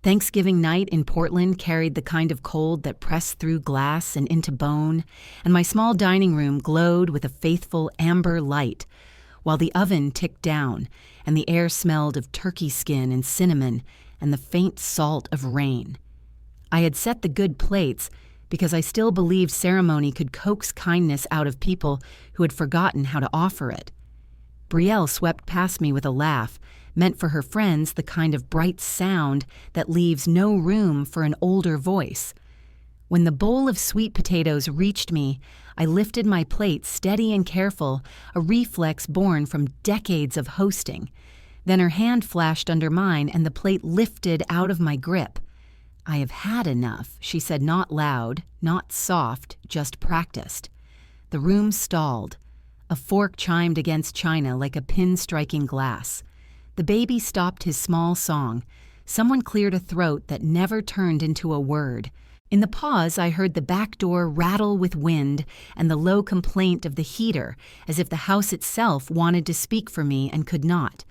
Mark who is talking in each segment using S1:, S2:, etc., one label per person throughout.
S1: Thanksgiving night in Portland carried the kind of cold that pressed through glass and into bone, and my small dining room glowed with a faithful amber light, while the oven ticked down, and the air smelled of turkey skin and cinnamon and the faint salt of rain. I had set the good plates because I still believed ceremony could coax kindness out of people who had forgotten how to offer it. Brielle swept past me with a laugh, meant for her friends the kind of bright sound that leaves no room for an older voice. When the bowl of sweet potatoes reached me, I lifted my plate steady and careful, a reflex born from decades of hosting. Then her hand flashed under mine and the plate lifted out of my grip. "I have had enough," she said, not loud, not soft, just practiced. The room stalled. A fork chimed against china like a pin striking glass. The baby stopped his small song. Someone cleared a throat that never turned into a word. In the pause, I heard the back door rattle with wind and the low complaint of the heater, as if the house itself wanted to speak for me and could not.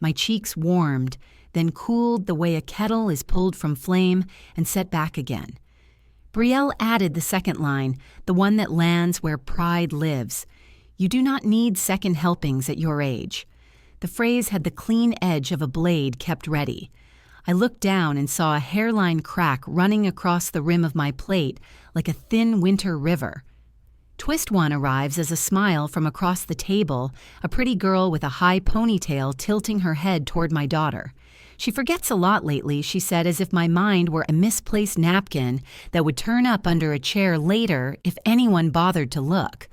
S1: My cheeks warmed, then cooled the way a kettle is pulled from flame and set back again. Brielle added the second line, the one that lands where pride lives. "You do not need second helpings at your age." The phrase had the clean edge of a blade kept ready. I looked down and saw a hairline crack running across the rim of my plate like a thin winter river. Twist one arrives as a smile from across the table, a pretty girl with a high ponytail tilting her head toward my daughter. "She forgets a lot lately," she said, as if my mind were a misplaced napkin that would turn up under a chair later if anyone bothered to look.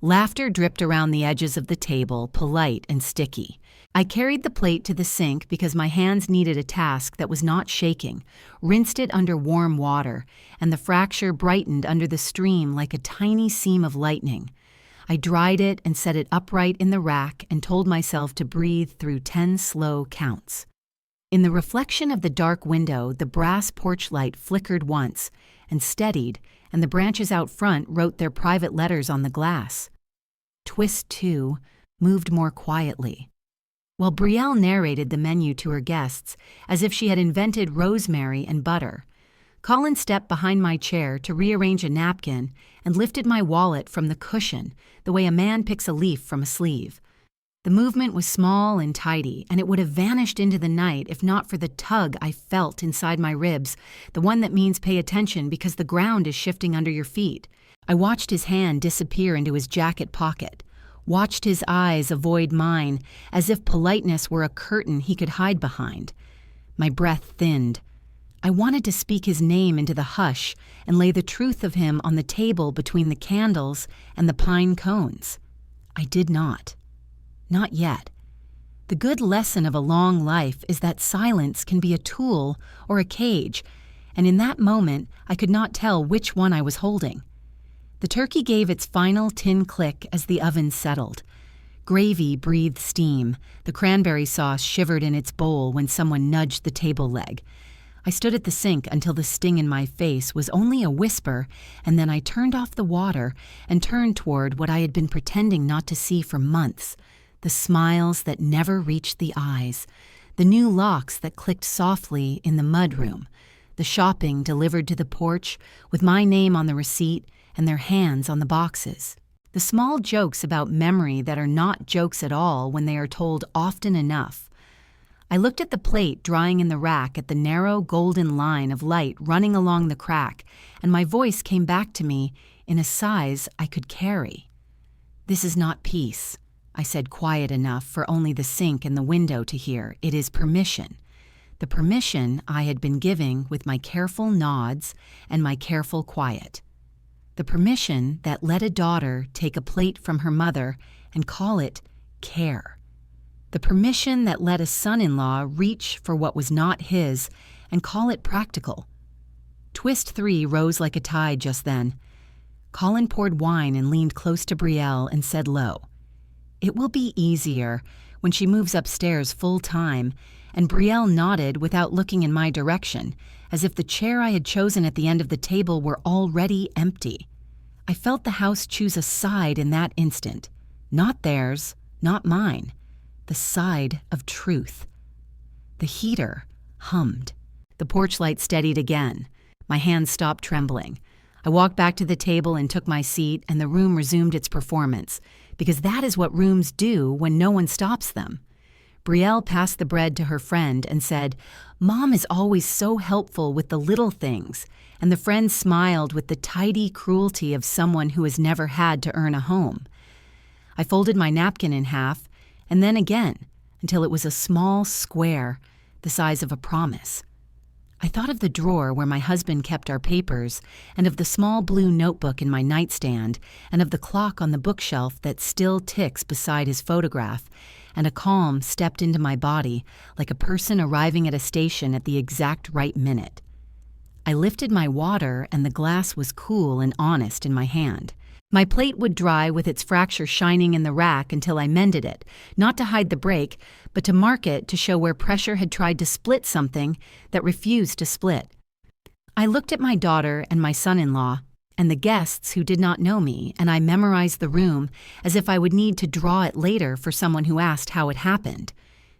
S1: Laughter dripped around the edges of the table, polite and sticky. I carried the plate to the sink because my hands needed a task that was not shaking, rinsed it under warm water, and the fracture brightened under the stream like a tiny seam of lightning. I dried it and set it upright in the rack and told myself to breathe through 10 slow counts. In the reflection of the dark window, the brass porch light flickered once and steadied, and the branches out front wrote their private letters on the glass. Twist 2 moved more quietly, while Brielle narrated the menu to her guests as if she had invented rosemary and butter. Colin stepped behind my chair to rearrange a napkin and lifted my wallet from the cushion the way a man picks a leaf from a sleeve. The movement was small and tidy, and it would have vanished into the night if not for the tug I felt inside my ribs, the one that means pay attention because the ground is shifting under your feet. I watched his hand disappear into his jacket pocket, watched his eyes avoid mine as if politeness were a curtain he could hide behind. My breath thinned. I wanted to speak his name into the hush and lay the truth of him on the table between the candles and the pine cones. I did not. Not yet. The good lesson of a long life is that silence can be a tool or a cage, and in that moment I could not tell which one I was holding. The turkey gave its final tin click as the oven settled. Gravy breathed steam. The cranberry sauce shivered in its bowl when someone nudged the table leg. I stood at the sink until the sting in my face was only a whisper, and then I turned off the water and turned toward what I had been pretending not to see for months. The smiles that never reached the eyes, the new locks that clicked softly in the mudroom, the shopping delivered to the porch with my name on the receipt and their hands on the boxes, the small jokes about memory that are not jokes at all when they are told often enough. I looked at the plate drying in the rack at the narrow golden line of light running along the crack, and my voice came back to me in a size I could carry. "This is not peace," I said, quiet enough for only the sink and the window to hear. "It is permission." The permission I had been giving with my careful nods and my careful quiet. The permission that let a daughter take a plate from her mother and call it care. The permission that let a son-in-law reach for what was not his and call it practical. Twist 3 rose like a tide just then. Colin poured wine and leaned close to Brielle and said low, "It will be easier when she moves upstairs full-time," and Brielle nodded without looking in my direction, as if the chair I had chosen at the end of the table were already empty. I felt the house choose a side in that instant. Not theirs, not mine. The side of truth. The heater hummed. The porch light steadied again. My hands stopped trembling. I walked back to the table and took my seat, and the room resumed its performance, because that is what rooms do when no one stops them. Brielle passed the bread to her friend and said, "Mom is always so helpful with the little things," and the friend smiled with the tidy cruelty of someone who has never had to earn a home. I folded my napkin in half, and then again, until it was a small square, the size of a promise. I thought of the drawer where my husband kept our papers, and of the small blue notebook in my nightstand, and of the clock on the bookshelf that still ticks beside his photograph, and a calm stepped into my body like a person arriving at a station at the exact right minute. I lifted my water, and the glass was cool and honest in my hand. My plate would dry with its fracture shining in the rack until I mended it, not to hide the break, but to mark it to show where pressure had tried to split something that refused to split. I looked at my daughter and my son-in-law and the guests who did not know me, and I memorized the room as if I would need to draw it later for someone who asked how it happened,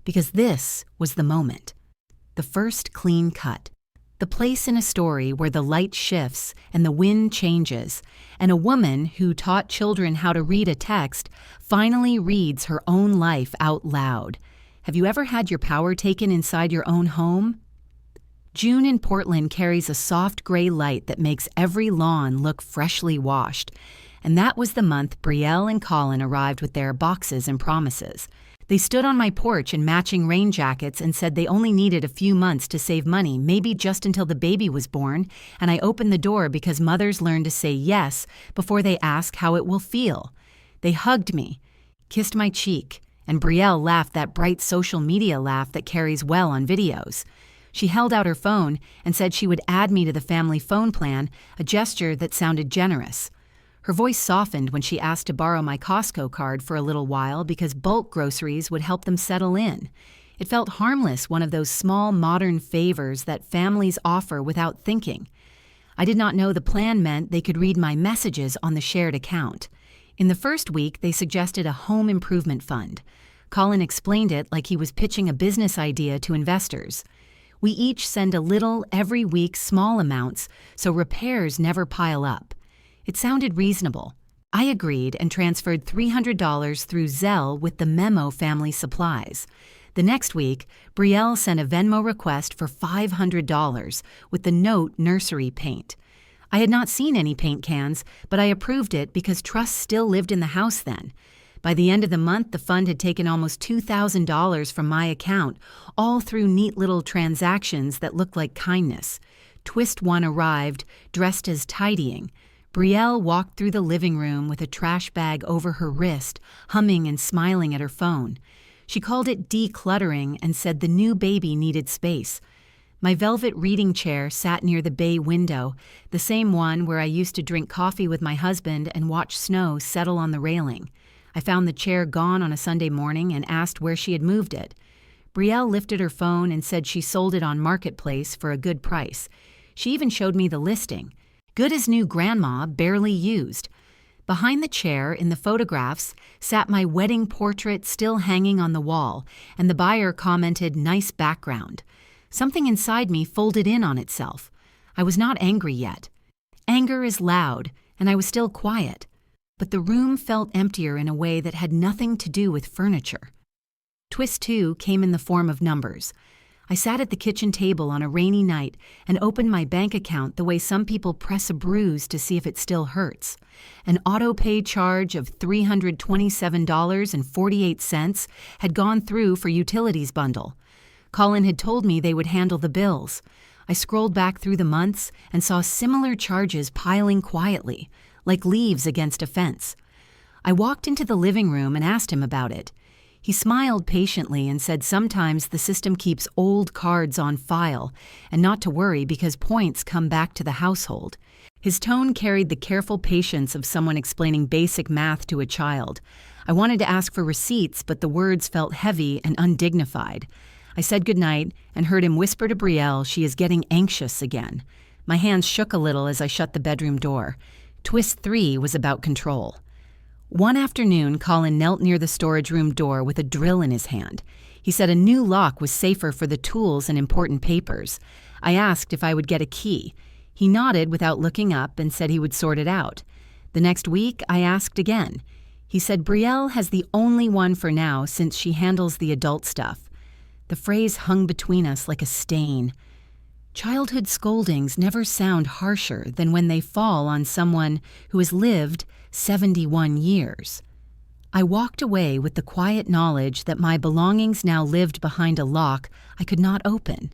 S1: because this was the moment. The first clean cut. The place in a story where the light shifts and the wind changes, and a woman who taught children how to read a text finally reads her own life out loud. Have you ever had your power taken inside your own home? June in Portland carries a soft gray light that makes every lawn look freshly washed, and that was the month Brielle and Colin arrived with their boxes and promises. They stood on my porch in matching rain jackets and said they only needed a few months to save money, maybe just until the baby was born, and I opened the door because mothers learn to say yes before they ask how it will feel. They hugged me, kissed my cheek, and Brielle laughed that bright social media laugh that carries well on videos. She held out her phone and said she would add me to the family phone plan, a gesture that sounded generous. Her voice softened when she asked to borrow my Costco card for a little while because bulk groceries would help them settle in. It felt harmless, one of those small modern favors that families offer without thinking. I did not know the plan meant they could read my messages on the shared account. In the first week, they suggested a home improvement fund. Colin explained it like he was pitching a business idea to investors. We each send a little every week, small amounts, so repairs never pile up. It sounded reasonable. I agreed and transferred $300 through Zelle with the memo family supplies. The next week, Brielle sent a Venmo request for $500 with the note nursery paint. I had not seen any paint cans, but I approved it because trust still lived in the house then. By the end of the month, the fund had taken almost $2,000 from my account, all through neat little transactions that looked like kindness. Twist one arrived, dressed as tidying. Brielle walked through the living room with a trash bag over her wrist, humming and smiling at her phone. She called it decluttering and said the new baby needed space. My velvet reading chair sat near the bay window, the same one where I used to drink coffee with my husband and watch snow settle on the railing. I found the chair gone on a Sunday morning and asked where she had moved it. Brielle lifted her phone and said she sold it on Marketplace for a good price. She even showed me the listing. Good as new grandma, barely used. Behind the chair, in the photographs, sat my wedding portrait still hanging on the wall, and the buyer commented, "Nice background." Something inside me folded in on itself. I was not angry yet. Anger is loud, and I was still quiet. But the room felt emptier in a way that had nothing to do with furniture. Twist 2 came in the form of numbers. I sat at the kitchen table on a rainy night and opened my bank account the way some people press a bruise to see if it still hurts. An auto-pay charge of $327.48 had gone through for utilities bundle. Colin had told me they would handle the bills. I scrolled back through the months and saw similar charges piling quietly, like leaves against a fence. I walked into the living room and asked him about it. He smiled patiently and said sometimes the system keeps old cards on file, and not to worry because points come back to the household. His tone carried the careful patience of someone explaining basic math to a child. I wanted to ask for receipts, but the words felt heavy and undignified. I said goodnight and heard him whisper to Brielle she is getting anxious again. My hands shook a little as I shut the bedroom door. Twist 3 was about control. One afternoon, Colin knelt near the storage room door with a drill in his hand. He said a new lock was safer for the tools and important papers. I asked if I would get a key. He nodded without looking up and said he would sort it out. The next week, I asked again. He said Brielle has the only one for now since she handles the adult stuff. The phrase hung between us like a stain. Childhood scoldings never sound harsher than when they fall on someone who has lived 71 years. I walked away with the quiet knowledge that my belongings now lived behind a lock I could not open.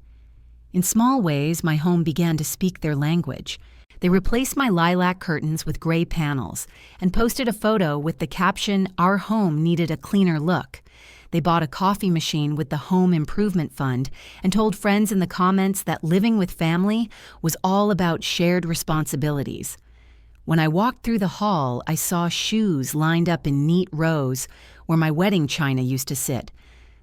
S1: In small ways, my home began to speak their language. They replaced my lilac curtains with gray panels and posted a photo with the caption, "Our home needed a cleaner look." They bought a coffee machine with the Home Improvement Fund and told friends in the comments that living with family was all about shared responsibilities. When I walked through the hall, I saw shoes lined up in neat rows where my wedding china used to sit.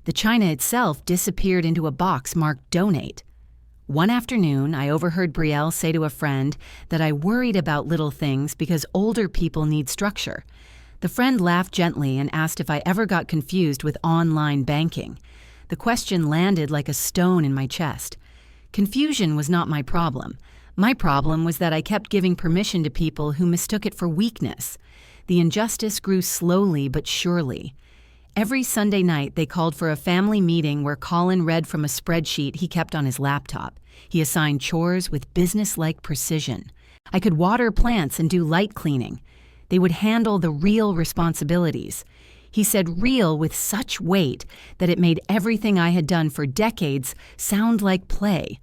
S1: The china itself disappeared into a box marked "Donate." One afternoon, I overheard Brielle say to a friend that I worried about little things because older people need structure. The friend laughed gently and asked if I ever got confused with online banking. The question landed like a stone in my chest. Confusion was not my problem. My problem was that I kept giving permission to people who mistook it for weakness. The injustice grew slowly but surely. Every Sunday night, they called for a family meeting where Colin read from a spreadsheet he kept on his laptop. He assigned chores with business-like precision. I could water plants and do light cleaning. They would handle the real responsibilities. He said real with such weight that it made everything I had done for decades sound like play.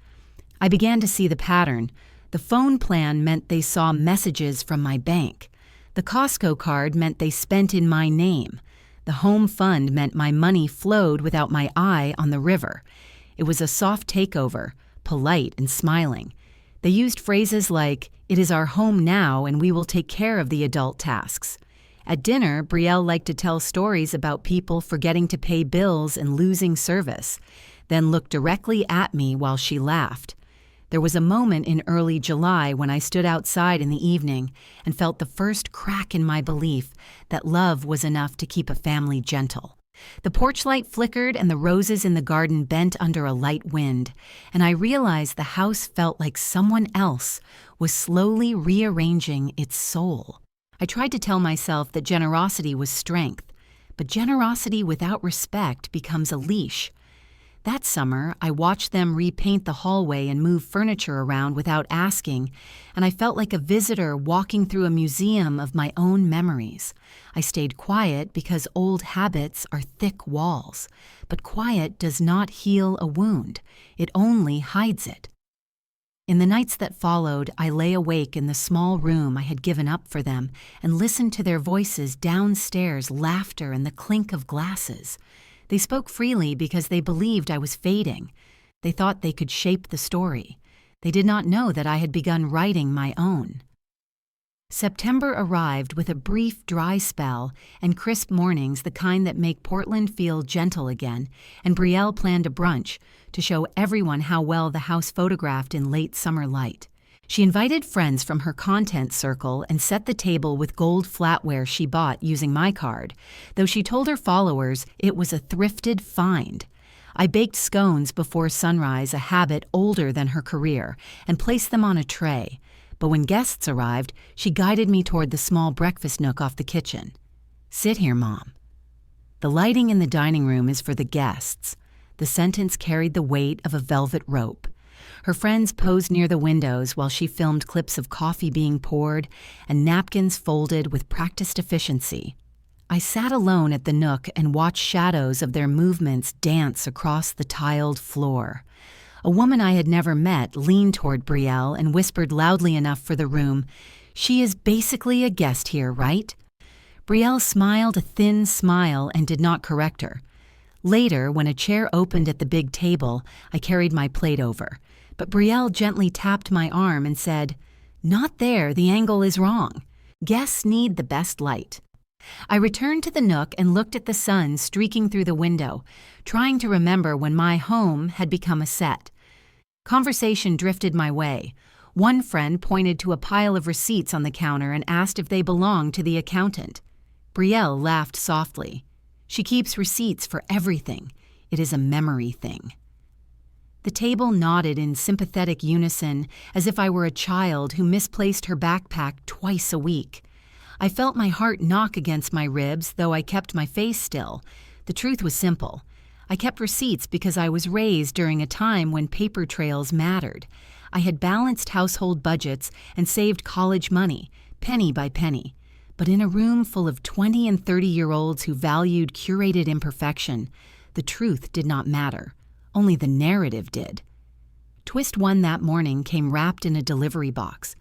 S1: I began to see the pattern. The phone plan meant they saw messages from my bank. The Costco card meant they spent in my name. The home fund meant my money flowed without my eye on the river. It was a soft takeover, polite and smiling. They used phrases like, "It is our home now and we will take care of the adult tasks." At dinner, Brielle liked to tell stories about people forgetting to pay bills and losing service, then looked directly at me while she laughed. There was a moment in early July when I stood outside in the evening and felt the first crack in my belief that love was enough to keep a family gentle. The porch light flickered and the roses in the garden bent under a light wind, and I realized the house felt like someone else was slowly rearranging its soul. I tried to tell myself that generosity was strength, but generosity without respect becomes a leash. That summer, I watched them repaint the hallway and move furniture around without asking, and I felt like a visitor walking through a museum of my own memories. I stayed quiet because old habits are thick walls, but quiet does not heal a wound. It only hides it. In the nights that followed, I lay awake in the small room I had given up for them and listened to their voices downstairs, laughter and the clink of glasses. They spoke freely because they believed I was fading. They thought they could shape the story. They did not know that I had begun writing my own. September arrived with a brief dry spell and crisp mornings, the kind that make Portland feel gentle again, and Brielle planned a brunch to show everyone how well the house photographed in late summer light. She invited friends from her content circle and set the table with gold flatware she bought using my card, though she told her followers it was a thrifted find. I baked scones before sunrise, a habit older than her career, and placed them on a tray. But when guests arrived, she guided me toward the small breakfast nook off the kitchen. "Sit here, Mom." The lighting in the dining room is for the guests. The sentence carried the weight of a velvet rope. Her friends posed near the windows while she filmed clips of coffee being poured and napkins folded with practiced efficiency. I sat alone at the nook and watched shadows of their movements dance across the tiled floor. A woman I had never met leaned toward Brielle and whispered loudly enough for the room, "She is basically a guest here, right?" Brielle smiled a thin smile and did not correct her. Later, when a chair opened at the big table, I carried my plate over. But Brielle gently tapped my arm and said, "Not there, the angle is wrong. Guests need the best light." I returned to the nook and looked at the sun streaking through the window, trying to remember when my home had become a set. Conversation drifted my way. One friend pointed to a pile of receipts on the counter and asked if they belonged to the accountant. Brielle laughed softly. "She keeps receipts for everything. It is a memory thing." The table nodded in sympathetic unison, as if I were a child who misplaced her backpack twice a week. I felt my heart knock against my ribs, though I kept my face still. The truth was simple. I kept receipts because I was raised during a time when paper trails mattered. I had balanced household budgets and saved college money, penny by penny. But in a room full of 20 and 30-year-olds who valued curated imperfection, the truth did not matter. Only the narrative did. Twist 1 that morning came wrapped in a delivery box.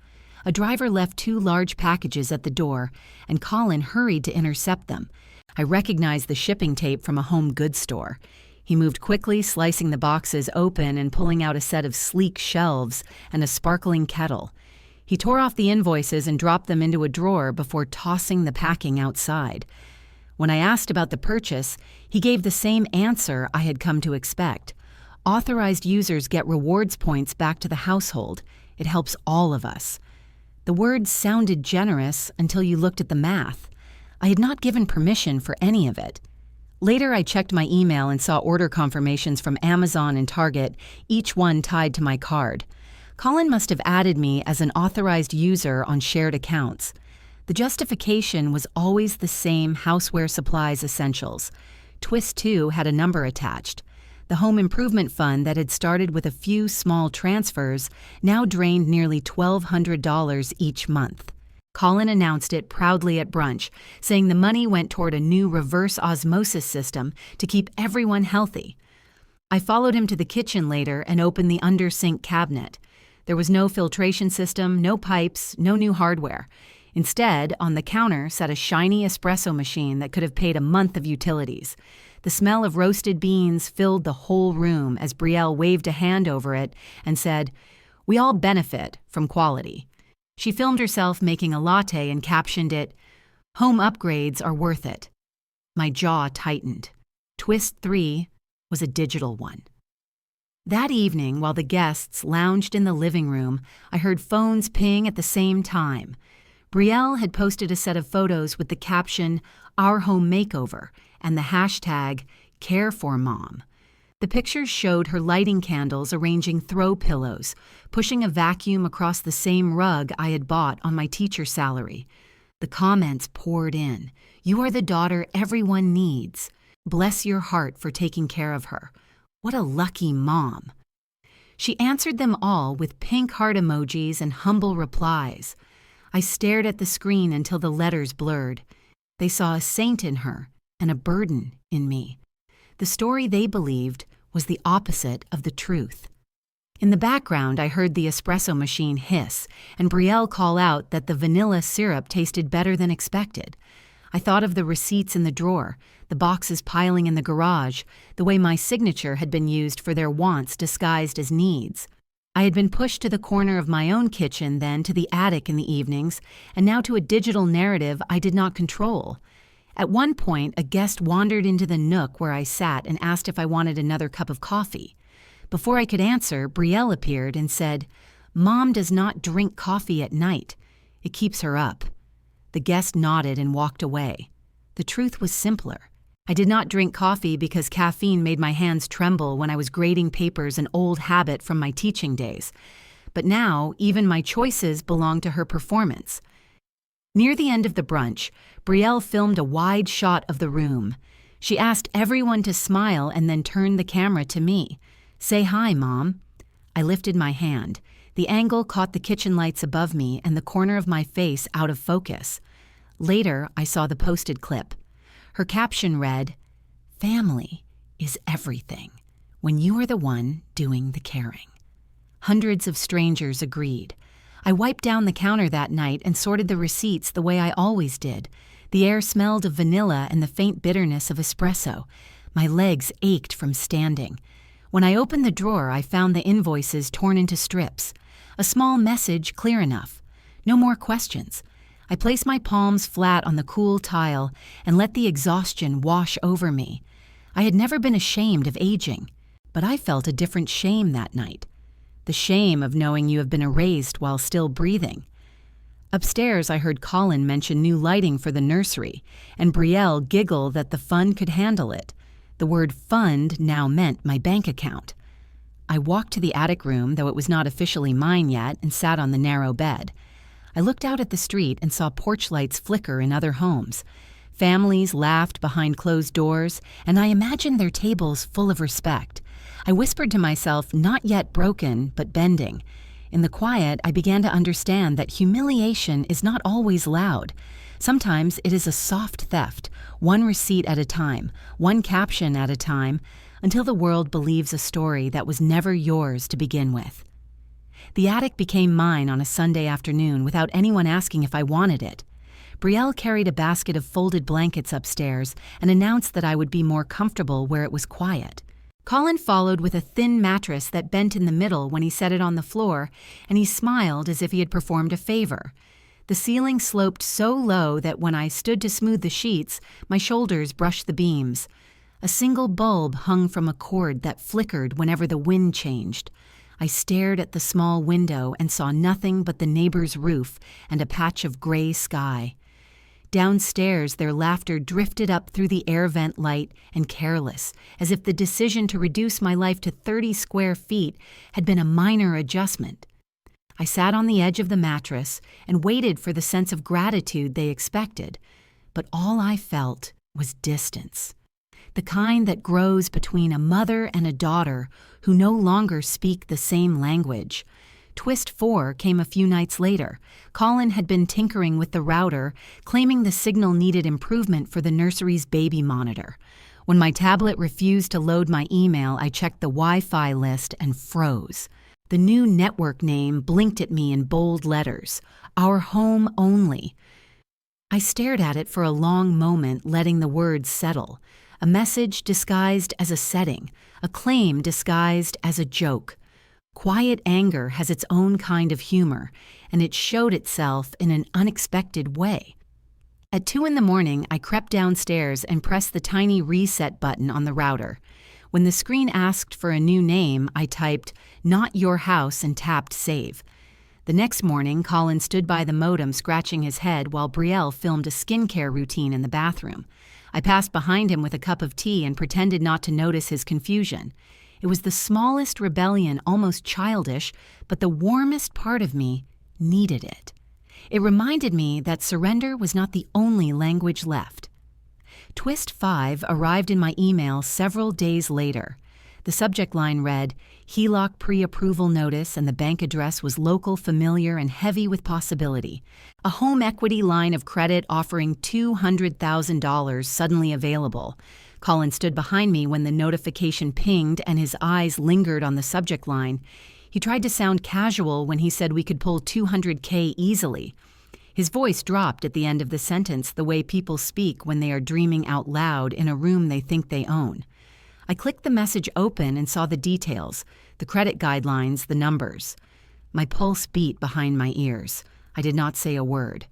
S1: A driver left 2 large packages at the door, and Colin hurried to intercept them. I recognized the shipping tape from a home goods store. He moved quickly, slicing the boxes open and pulling out a set of sleek shelves and a sparkling kettle. He tore off the invoices and dropped them into a drawer before tossing the packing outside. When I asked about the purchase, he gave the same answer I had come to expect. Authorized users get rewards points back to the household. It helps all of us. The words sounded generous until you looked at the math. I had not given permission for any of it. Later, I checked my email and saw order confirmations from Amazon and Target, each one tied to my card. Colin must have added me as an authorized user on shared accounts. The justification was always the same: houseware supplies essentials. Twist 2 had a number attached. The home improvement fund that had started with a few small transfers now drained nearly $1,200 each month. Colin announced it proudly at brunch, saying the money went toward a new reverse osmosis system to keep everyone healthy. I followed him to the kitchen later and opened the under-sink cabinet. There was no filtration system, no pipes, no new hardware. Instead, on the counter sat a shiny espresso machine that could have paid a month of utilities. The smell of roasted beans filled the whole room as Brielle waved a hand over it and said, "We all benefit from quality." She filmed herself making a latte and captioned it, "Home upgrades are worth it." My jaw tightened. Twist 3 was a digital one. That evening, while the guests lounged in the living room, I heard phones ping at the same time. Brielle had posted a set of photos with the caption, "Our Home Makeover," and the hashtag, #CareForMom. The pictures showed her lighting candles arranging throw pillows, pushing a vacuum across the same rug I had bought on my teacher salary. The comments poured in. "You are the daughter everyone needs. Bless your heart for taking care of her. What a lucky mom." She answered them all with pink heart emojis and humble replies. I stared at the screen until the letters blurred. They saw a saint in her and a burden in me. The story they believed was the opposite of the truth. In the background, I heard the espresso machine hiss and Brielle call out that the vanilla syrup tasted better than expected. I thought of the receipts in the drawer, the boxes piling in the garage, the way my signature had been used for their wants disguised as needs. I had been pushed to the corner of my own kitchen, then to the attic in the evenings, and now to a digital narrative I did not control. At one point, a guest wandered into the nook where I sat and asked if I wanted another cup of coffee. Before I could answer, Brielle appeared and said, "Mom does not drink coffee at night. It keeps her up." The guest nodded and walked away. The truth was simpler. I did not drink coffee because caffeine made my hands tremble when I was grading papers, an old habit from my teaching days. But now, even my choices belonged to her performance. Near the end of the brunch, Brielle filmed a wide shot of the room. She asked everyone to smile and then turned the camera to me. "Say hi, Mom." I lifted my hand. The angle caught the kitchen lights above me and the corner of my face out of focus. Later, I saw the posted clip. Her caption read, "Family is everything when you are the one doing the caring." Hundreds of strangers agreed. I wiped down the counter that night and sorted the receipts the way I always did. The air smelled of vanilla and the faint bitterness of espresso. My legs ached from standing. When I opened the drawer, I found the invoices torn into strips. A small message clear enough. No more questions. I placed my palms flat on the cool tile and let the exhaustion wash over me. I had never been ashamed of aging, but I felt a different shame that night. The shame of knowing you have been erased while still breathing. Upstairs, I heard Colin mention new lighting for the nursery, and Brielle giggle that the fund could handle it. The word fund now meant my bank account. I walked to the attic room, though it was not officially mine yet, and sat on the narrow bed. I looked out at the street and saw porch lights flicker in other homes. Families laughed behind closed doors, and I imagined their tables full of respect. I whispered to myself, not yet broken, but bending. In the quiet, I began to understand that humiliation is not always loud. Sometimes it is a soft theft, one receipt at a time, one caption at a time, until the world believes a story that was never yours to begin with. The attic became mine on a Sunday afternoon without anyone asking if I wanted it. Brielle carried a basket of folded blankets upstairs and announced that I would be more comfortable where it was quiet. Colin followed with a thin mattress that bent in the middle when he set it on the floor, and he smiled as if he had performed a favor. The ceiling sloped so low that when I stood to smooth the sheets, my shoulders brushed the beams. A single bulb hung from a cord that flickered whenever the wind changed. I stared at the small window and saw nothing but the neighbor's roof and a patch of gray sky. Downstairs, their laughter drifted up through the air vent light and careless, as if the decision to reduce my life to 30 square feet had been a minor adjustment. I sat on the edge of the mattress and waited for the sense of gratitude they expected, but all I felt was distance. The kind that grows between a mother and a daughter who no longer speak the same language. Twist 4 came a few nights later. Colin had been tinkering with the router, claiming the signal needed improvement for the nursery's baby monitor. When my tablet refused to load my email, I checked the Wi-Fi list and froze. The new network name blinked at me in bold letters. Our home only. I stared at it for a long moment, letting the words settle. A message disguised as a setting, a claim disguised as a joke. Quiet anger has its own kind of humor, and it showed itself in an unexpected way. At 2 a.m, I crept downstairs and pressed the tiny reset button on the router. When the screen asked for a new name, I typed, "Not your house," and tapped save. The next morning, Colin stood by the modem scratching his head while Brielle filmed a skincare routine in the bathroom. I passed behind him with a cup of tea and pretended not to notice his confusion. It was the smallest rebellion, almost childish, but the warmest part of me needed it. It reminded me that surrender was not the only language left. Twist 5 arrived in my email several days later. The subject line read, "HELOC pre-approval notice," and the bank address was local, familiar, and heavy with possibility. A home equity line of credit offering $200,000 suddenly available. Colin stood behind me when the notification pinged and his eyes lingered on the subject line. He tried to sound casual when he said we could pull $200K easily. His voice dropped at the end of the sentence, the way people speak when they are dreaming out loud in a room they think they own. I clicked the message open and saw the details, the credit guidelines, the numbers. My pulse beat behind my ears. I did not say a word.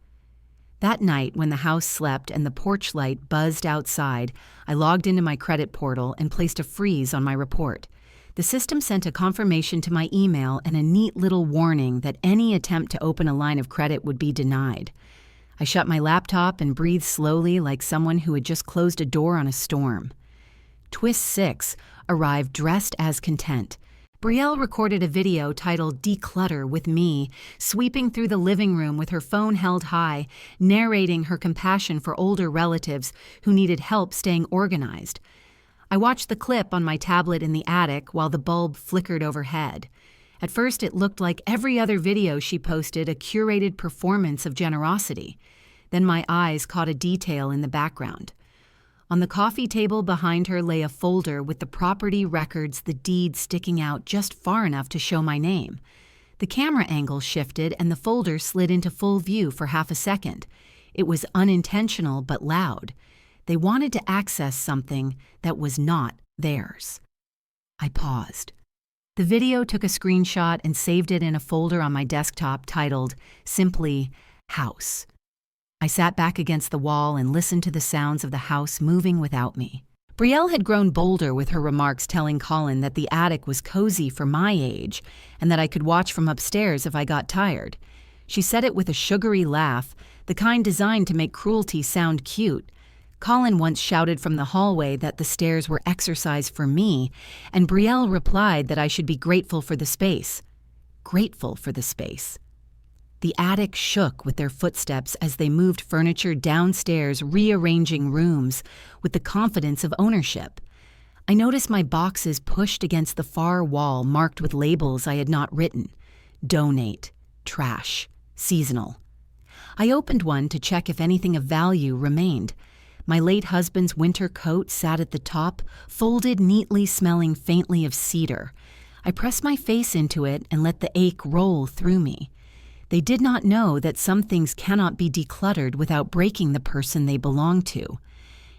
S1: That night, when the house slept and the porch light buzzed outside, I logged into my credit portal and placed a freeze on my report. The system sent a confirmation to my email and a neat little warning that any attempt to open a line of credit would be denied. I shut my laptop and breathed slowly like someone who had just closed a door on a storm. Twist 6 arrived dressed as content. Brielle recorded a video titled "Declutter with Me," sweeping through the living room with her phone held high, narrating her compassion for older relatives who needed help staying organized. I watched the clip on my tablet in the attic while the bulb flickered overhead. At first, it looked like every other video she posted, a curated performance of generosity. Then my eyes caught a detail in the background. On the coffee table behind her lay a folder with the property records, the deed sticking out just far enough to show my name. The camera angle shifted and the folder slid into full view for half a second. It was unintentional but loud. They wanted to access something that was not theirs. I paused. The video took a screenshot and saved it in a folder on my desktop titled simply "House." I sat back against the wall and listened to the sounds of the house moving without me. Brielle had grown bolder with her remarks, telling Colin that the attic was cozy for my age and that I could watch from upstairs if I got tired. She said it with a sugary laugh, the kind designed to make cruelty sound cute. Colin once shouted from the hallway that the stairs were exercise for me, and Brielle replied that I should be grateful for the space. Grateful for the space. The attic shook with their footsteps as they moved furniture downstairs, rearranging rooms with the confidence of ownership. I noticed my boxes pushed against the far wall marked with labels I had not written. Donate, trash, seasonal. I opened one to check if anything of value remained. My late husband's winter coat sat at the top, folded neatly, smelling faintly of cedar. I pressed my face into it and let the ache roll through me. They did not know that some things cannot be decluttered without breaking the person they belong to.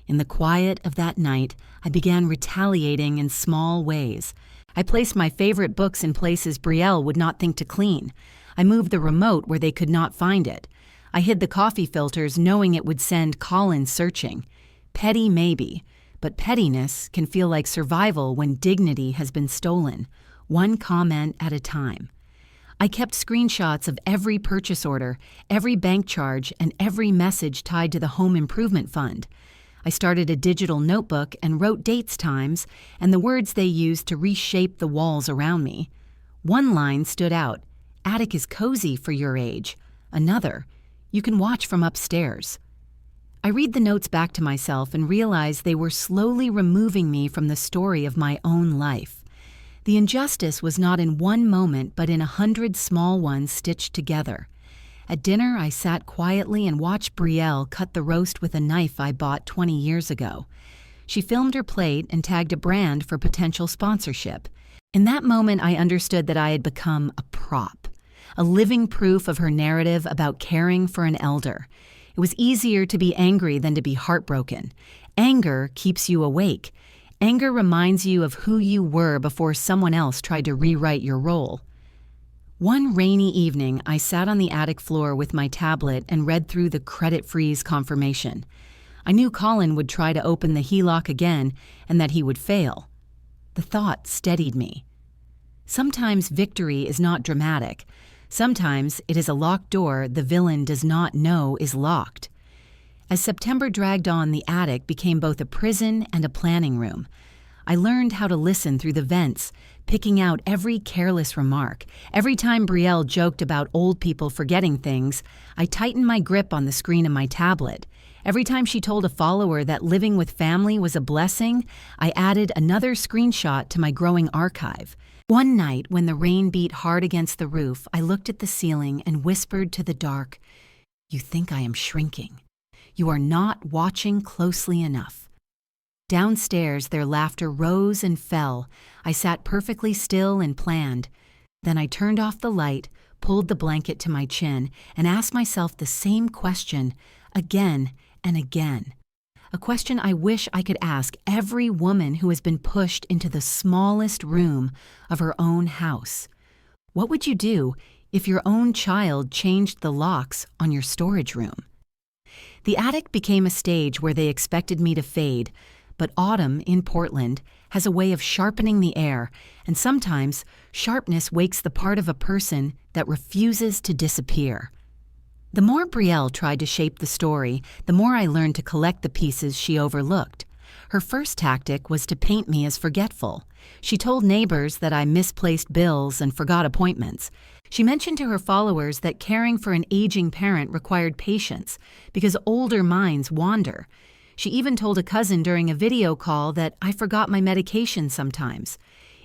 S1: In the quiet of that night, I began retaliating in small ways. I placed my favorite books in places Brielle would not think to clean. I moved the remote where they could not find it. I hid the coffee filters knowing it would send Colin searching. Petty maybe, but pettiness can feel like survival when dignity has been stolen, one comment at a time. I kept screenshots of every purchase order, every bank charge, and every message tied to the home improvement fund. I started a digital notebook and wrote dates, times, and the words they used to reshape the walls around me. One line stood out: "Attic is cozy for your age." Another: "You can watch from upstairs." I read the notes back to myself and realize they were slowly removing me from the story of my own life. The injustice was not in one moment, but in 100 small ones stitched together. At dinner, I sat quietly and watched Brielle cut the roast with a knife I bought 20 years ago. She filmed her plate and tagged a brand for potential sponsorship. In that moment, I understood that I had become a prop, a living proof of her narrative about caring for an elder. It was easier to be angry than to be heartbroken. Anger keeps you awake. Anger reminds you of who you were before someone else tried to rewrite your role. One rainy evening, I sat on the attic floor with my tablet and read through the credit freeze confirmation. I knew Colin would try to open the HELOC again and that he would fail. The thought steadied me. Sometimes victory is not dramatic. Sometimes it is a locked door the villain does not know is locked. As September dragged on, the attic became both a prison and a planning room. I learned how to listen through the vents, picking out every careless remark. Every time Brielle joked about old people forgetting things, I tightened my grip on the screen of my tablet. Every time she told a follower that living with family was a blessing, I added another screenshot to my growing archive. One night, when the rain beat hard against the roof, I looked at the ceiling and whispered to the dark, "You think I am shrinking. You are not watching closely enough." Downstairs, their laughter rose and fell. I sat perfectly still and planned. Then I turned off the light, pulled the blanket to my chin, and asked myself the same question again and again. A question I wish I could ask every woman who has been pushed into the smallest room of her own house. What would you do if your own child changed the locks on your storage room? The attic became a stage where they expected me to fade, but autumn in Portland has a way of sharpening the air, and sometimes sharpness wakes the part of a person that refuses to disappear. The more Brielle tried to shape the story, the more I learned to collect the pieces she overlooked. Her first tactic was to paint me as forgetful. She told neighbors that I misplaced bills and forgot appointments. She mentioned to her followers that caring for an aging parent required patience because older minds wander. She even told a cousin during a video call that I forgot my medication sometimes.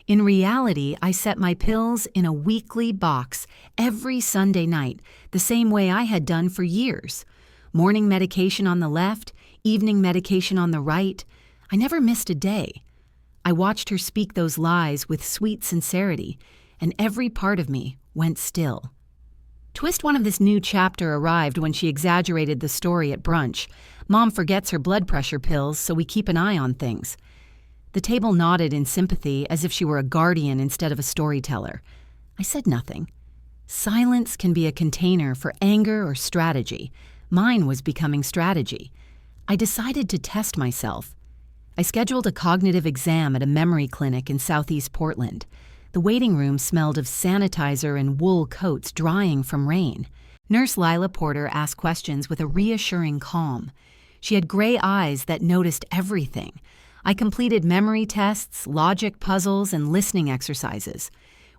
S1: In reality, I set my pills in a weekly box every Sunday night, the same way I had done for years. Morning medication on the left, evening medication on the right. I never missed a day. I watched her speak those lies with sweet sincerity, and every part of me went still. Twist one of this new chapter arrived when she exaggerated the story at brunch. Mom forgets her blood pressure pills, so we keep an eye on things. The table nodded in sympathy as if she were a guardian instead of a storyteller. I said nothing. Silence can be a container for anger or strategy. Mine was becoming strategy. I decided to test myself. I scheduled a cognitive exam at a memory clinic in Southeast Portland. The waiting room smelled of sanitizer and wool coats drying from rain. Nurse Lila Porter asked questions with a reassuring calm. She had gray eyes that noticed everything. I completed memory tests, logic puzzles, and listening exercises.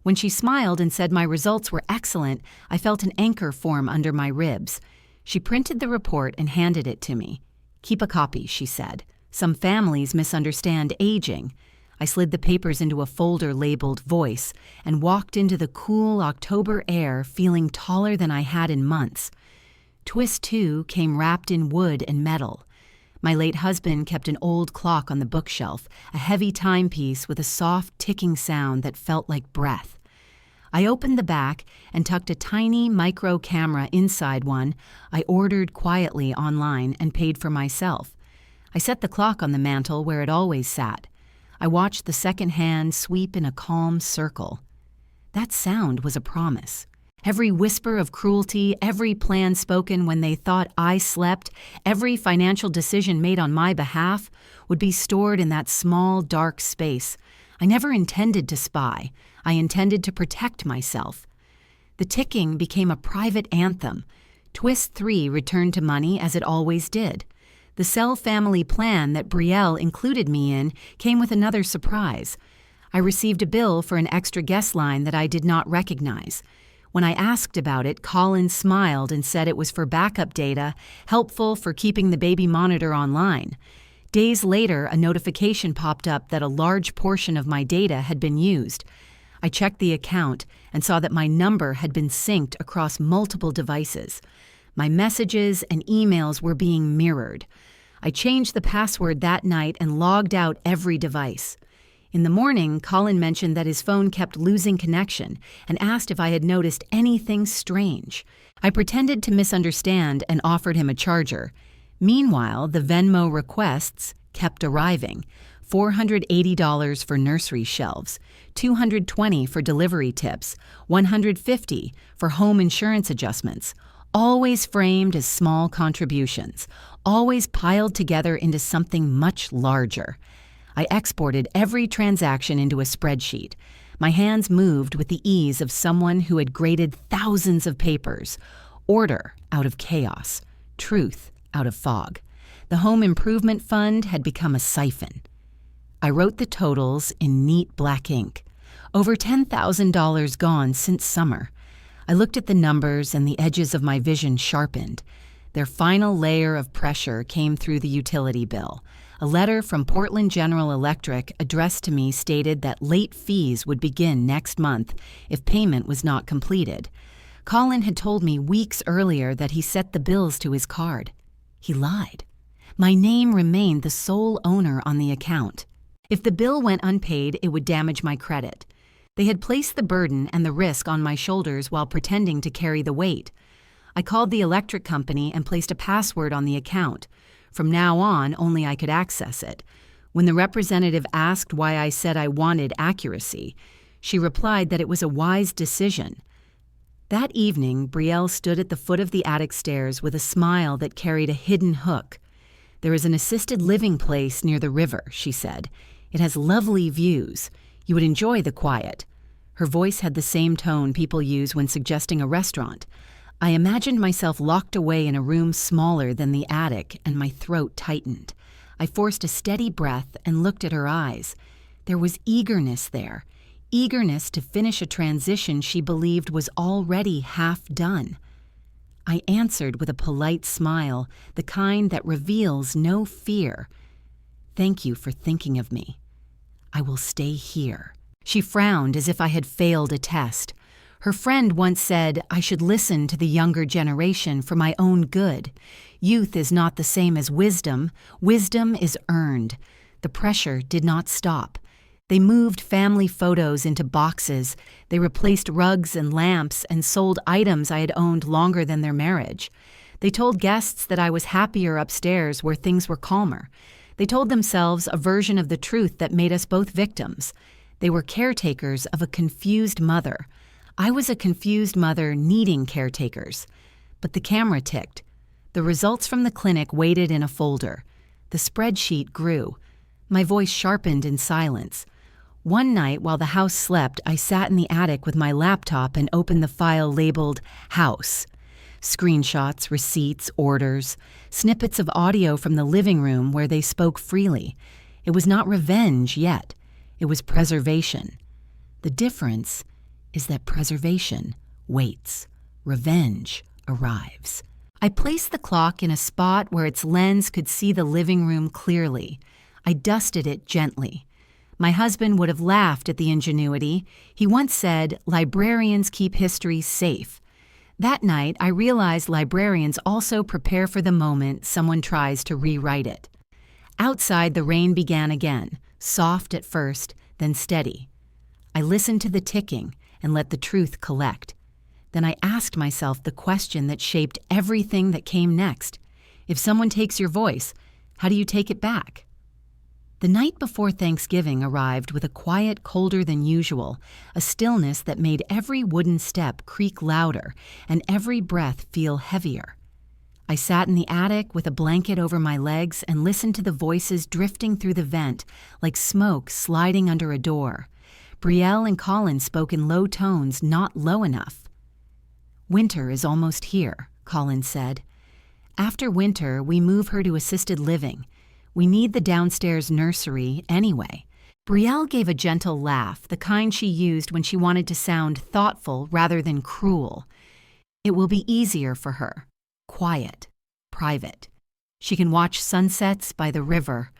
S1: When she smiled and said my results were excellent, I felt an anchor form under my ribs. She printed the report and handed it to me. "Keep a copy," she said. "Some families misunderstand aging." I slid the papers into a folder labeled Voice and walked into the cool October air feeling taller than I had in months. Twist 2 came wrapped in wood and metal. My late husband kept an old clock on the bookshelf, a heavy timepiece with a soft ticking sound that felt like breath. I opened the back and tucked a tiny micro camera inside one I ordered quietly online and paid for myself. I set the clock on the mantel where it always sat. I watched the second hand sweep in a calm circle. That sound was a promise. Every whisper of cruelty, every plan spoken when they thought I slept, every financial decision made on my behalf would be stored in that small, dark space. I never intended to spy. I intended to protect myself. The ticking became a private anthem. Twist 3 returned to money as it always did. The cell family plan that Brielle included me in came with another surprise. I received a bill for an extra guest line that I did not recognize. When I asked about it, Colin smiled and said it was for backup data, helpful for keeping the baby monitor online. Days later, a notification popped up that a large portion of my data had been used. I checked the account and saw that my number had been synced across multiple devices. My messages and emails were being mirrored. I changed the password that night and logged out every device. In the morning, Colin mentioned that his phone kept losing connection and asked if I had noticed anything strange. I pretended to misunderstand and offered him a charger. Meanwhile, the Venmo requests kept arriving. $480 for nursery shelves, $220 for delivery tips, $150 for home insurance adjustments, always framed as small contributions, always piled together into something much larger. I exported every transaction into a spreadsheet. My hands moved with the ease of someone who had graded thousands of papers. Order out of chaos, truth out of fog. The home improvement fund had become a siphon. I wrote the totals in neat black ink. Over $10,000 gone since summer. I looked at the numbers and the edges of my vision sharpened. Their final layer of pressure came through the utility bill. A letter from Portland General Electric addressed to me stated that late fees would begin next month if payment was not completed. Colin had told me weeks earlier that he set the bills to his card. He lied. My name remained the sole owner on the account. If the bill went unpaid, it would damage my credit. They had placed the burden and the risk on my shoulders while pretending to carry the weight. I called the electric company and placed a password on the account. From now on, only I could access it. When the representative asked why I said I wanted accuracy, she replied that it was a wise decision. That evening, Brielle stood at the foot of the attic stairs with a smile that carried a hidden hook. "There is an assisted living place near the river," she said. "It has lovely views. You would enjoy the quiet." Her voice had the same tone people use when suggesting a restaurant. I imagined myself locked away in a room smaller than the attic, and my throat tightened. I forced a steady breath and looked at her eyes. There was eagerness there, eagerness to finish a transition she believed was already half done. I answered with a polite smile, the kind that reveals no fear. "Thank you for thinking of me. I will stay here." She frowned as if I had failed a test. Her friend once said I should listen to the younger generation for my own good. Youth is not the same as wisdom. Wisdom is earned. The pressure did not stop. They moved family photos into boxes. They replaced rugs and lamps and sold items I had owned longer than their marriage. They told guests that I was happier upstairs where things were calmer. They told themselves a version of the truth that made us both victims. They were caretakers of a confused mother. I was a confused mother needing caretakers. But the camera ticked. The results from the clinic waited in a folder. The spreadsheet grew. My voice sharpened in silence. One night while the house slept, I sat in the attic with my laptop and opened the file labeled House. Screenshots, receipts, orders, snippets of audio from the living room where they spoke freely. It was not revenge yet. It was preservation. The difference is that preservation waits. Revenge arrives. I placed the clock in a spot where its lens could see the living room clearly. I dusted it gently. My husband would have laughed at the ingenuity. He once said, "Librarians keep history safe." That night, I realized librarians also prepare for the moment someone tries to rewrite it. Outside, the rain began again, soft at first, then steady. I listened to the ticking and let the truth collect. Then I asked myself the question that shaped everything that came next. If someone takes your voice, how do you take it back? The night before Thanksgiving arrived with a quiet colder than usual, a stillness that made every wooden step creak louder and every breath feel heavier. I sat in the attic with a blanket over my legs and listened to the voices drifting through the vent like smoke sliding under a door. Brielle and Colin spoke in low tones, not low enough. "Winter is almost here," Colin said. "After winter, we move her to assisted living. We need the downstairs nursery anyway." Brielle gave a gentle laugh, the kind she used when she wanted to sound thoughtful rather than cruel. "It will be easier for her. Quiet. Private. She can watch sunsets by the river."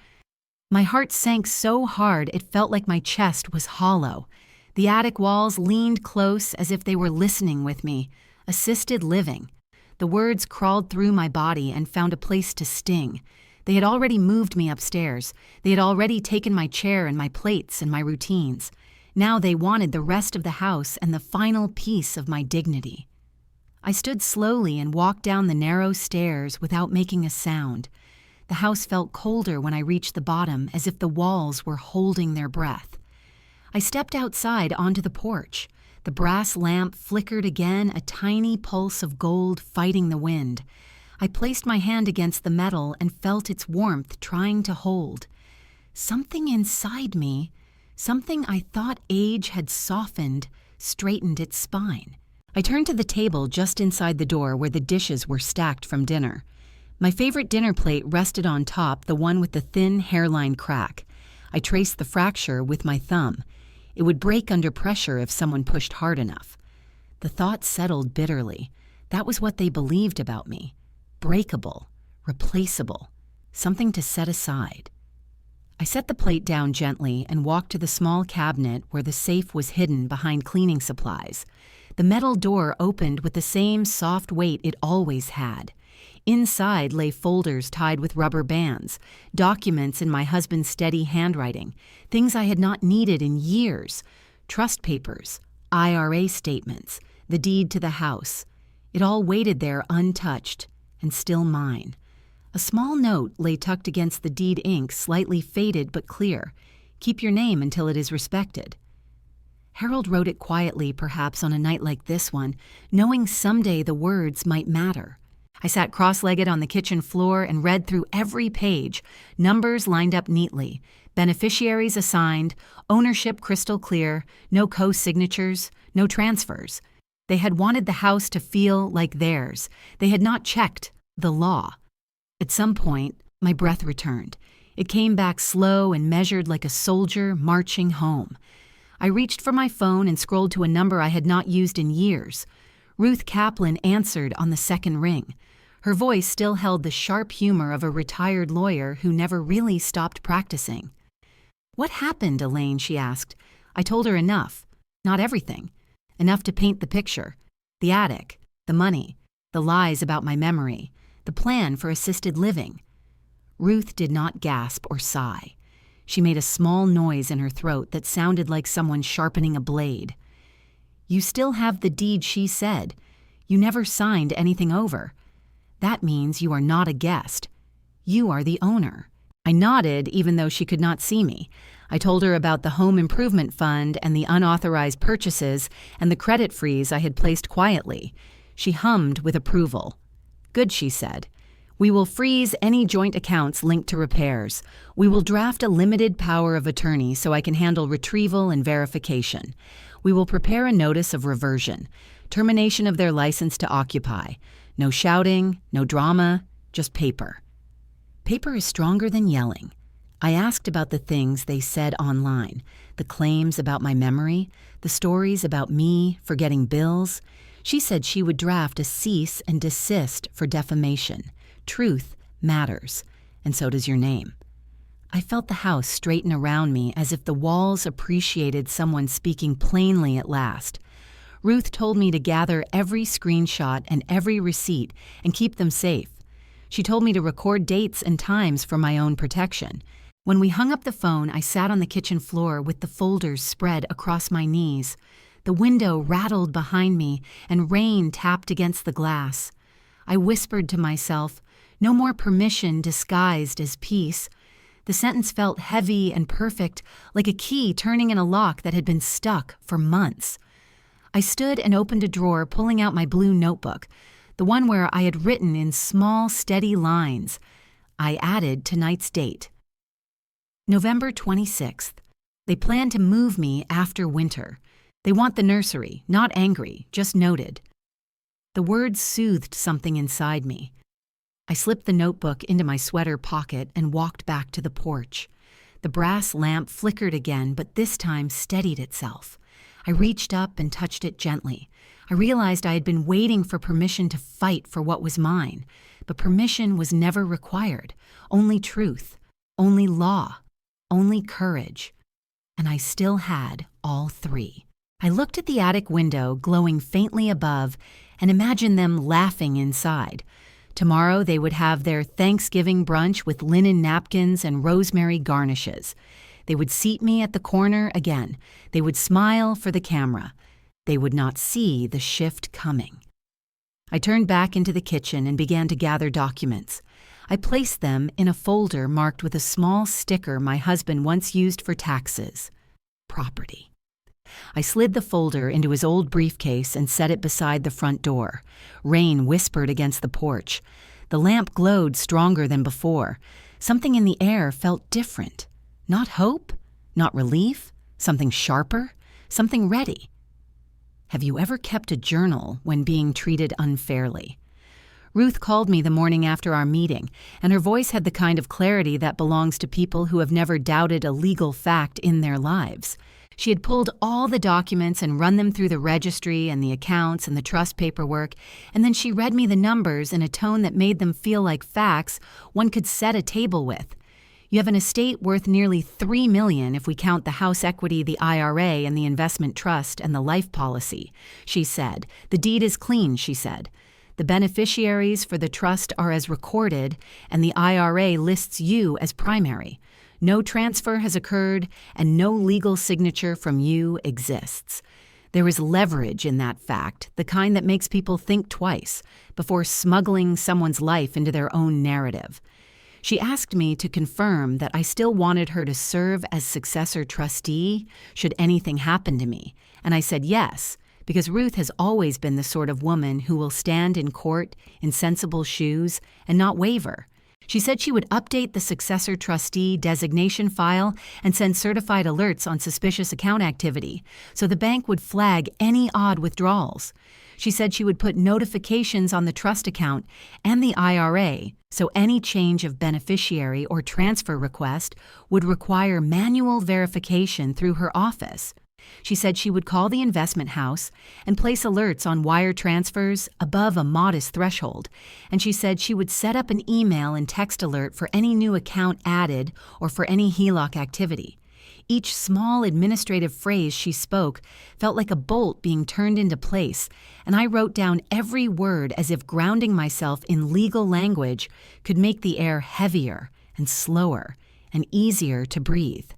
S1: My heart sank so hard it felt like my chest was hollow. The attic walls leaned close as if they were listening with me. Assisted living. The words crawled through my body and found a place to sting. They had already moved me upstairs. They had already taken my chair and my plates and my routines. Now they wanted the rest of the house and the final piece of my dignity. I stood slowly and walked down the narrow stairs without making a sound. The house felt colder when I reached the bottom, as if the walls were holding their breath. I stepped outside onto the porch. The brass lamp flickered again, a tiny pulse of gold fighting the wind. I placed my hand against the metal and felt its warmth trying to hold. Something inside me, something I thought age had softened, straightened its spine. I turned to the table just inside the door where the dishes were stacked from dinner. My favorite dinner plate rested on top, the one with the thin hairline crack. I traced the fracture with my thumb. It would break under pressure if someone pushed hard enough. The thought settled bitterly. That was what they believed about me. Breakable, replaceable, something to set aside. I set the plate down gently and walked to the small cabinet where the safe was hidden behind cleaning supplies. The metal door opened with the same soft weight it always had. Inside lay folders tied with rubber bands, documents in my husband's steady handwriting, things I had not needed in years, trust papers, IRA statements, the deed to the house. It all waited there untouched and still mine. A small note lay tucked against the deed ink, slightly faded but clear. "Keep your name until it is respected." Harold wrote it quietly, perhaps on a night like this one, knowing someday the words might matter. I sat cross-legged on the kitchen floor and read through every page, numbers lined up neatly, beneficiaries assigned, ownership crystal clear, no co-signatures, no transfers. They had wanted the house to feel like theirs. They had not checked the law. At some point, my breath returned. It came back slow and measured like a soldier marching home. I reached for my phone and scrolled to a number I had not used in years. Ruth Kaplan answered on the second ring. Her voice still held the sharp humor of a retired lawyer who never really stopped practicing. "What happened, Elaine?" she asked. I told her enough. Not everything. Enough to paint the picture. The attic, the money, the lies about my memory, the plan for assisted living. Ruth did not gasp or sigh. She made a small noise in her throat that sounded like someone sharpening a blade. "You still have the deed," she said. "You never signed anything over. That means you are not a guest. You are the owner." I nodded, even though she could not see me. I told her about the home improvement fund and the unauthorized purchases and the credit freeze I had placed quietly. She hummed with approval. "Good," she said. "We will freeze any joint accounts linked to repairs. We will draft a limited power of attorney so I can handle retrieval and verification. We will prepare a notice of reversion, termination of their license to occupy. No shouting, no drama, just paper. Paper is stronger than yelling. I asked about the things they said online, the claims about my memory, the stories about me forgetting bills. She said she would draft a cease and desist for defamation. Truth matters, and so does your name. I felt the house straighten around me as if the walls appreciated someone speaking plainly at last. Ruth told me to gather every screenshot and every receipt and keep them safe. She told me to record dates and times for my own protection. When we hung up the phone, I sat on the kitchen floor with the folders spread across my knees. The window rattled behind me and rain tapped against the glass. I whispered to myself, "No more permission disguised as peace." The sentence felt heavy and perfect, like a key turning in a lock that had been stuck for months. I stood and opened a drawer, pulling out my blue notebook, the one where I had written in small, steady lines. I added tonight's date. November 26th. They plan to move me after winter. They want the nursery, not angry, just noted. The words soothed something inside me. I slipped the notebook into my sweater pocket and walked back to the porch. The brass lamp flickered again, but this time steadied itself. I reached up and touched it gently. I realized I had been waiting for permission to fight for what was mine, but permission was never required. Only truth, only law, only courage. And I still had all three. I looked at the attic window glowing faintly above and imagined them laughing inside. Tomorrow they would have their Thanksgiving brunch with linen napkins and rosemary garnishes. They would seat me at the corner again. They would smile for the camera. They would not see the shift coming. I turned back into the kitchen and began to gather documents. I placed them in a folder marked with a small sticker my husband once used for taxes. Property. I slid the folder into his old briefcase and set it beside the front door. Rain whispered against the porch. The lamp glowed stronger than before. Something in the air felt different. Not hope, not relief, something sharper, something ready. Have you ever kept a journal when being treated unfairly? Ruth called me the morning after our meeting, and her voice had the kind of clarity that belongs to people who have never doubted a legal fact in their lives. She had pulled all the documents and run them through the registry and the accounts and the trust paperwork, and then she read me the numbers in a tone that made them feel like facts one could set a table with. You have an estate worth nearly $3 million if we count the house equity, the IRA, and the investment trust and the life policy, she said. The deed is clean, she said. The beneficiaries for the trust are as recorded, and the IRA lists you as primary. No transfer has occurred, and no legal signature from you exists. There is leverage in that fact, the kind that makes people think twice before smuggling someone's life into their own narrative. She asked me to confirm that I still wanted her to serve as successor trustee should anything happen to me, and I said yes, because Ruth has always been the sort of woman who will stand in court in sensible shoes and not waver. She said she would update the successor trustee designation file and send certified alerts on suspicious account activity, so the bank would flag any odd withdrawals. She said she would put notifications on the trust account and the IRA, so any change of beneficiary or transfer request would require manual verification through her office. She said she would call the investment house and place alerts on wire transfers above a modest threshold, and she said she would set up an email and text alert for any new account added or for any HELOC activity. Each small administrative phrase she spoke felt like a bolt being turned into place, and I wrote down every word as if grounding myself in legal language could make the air heavier and slower and easier to breathe.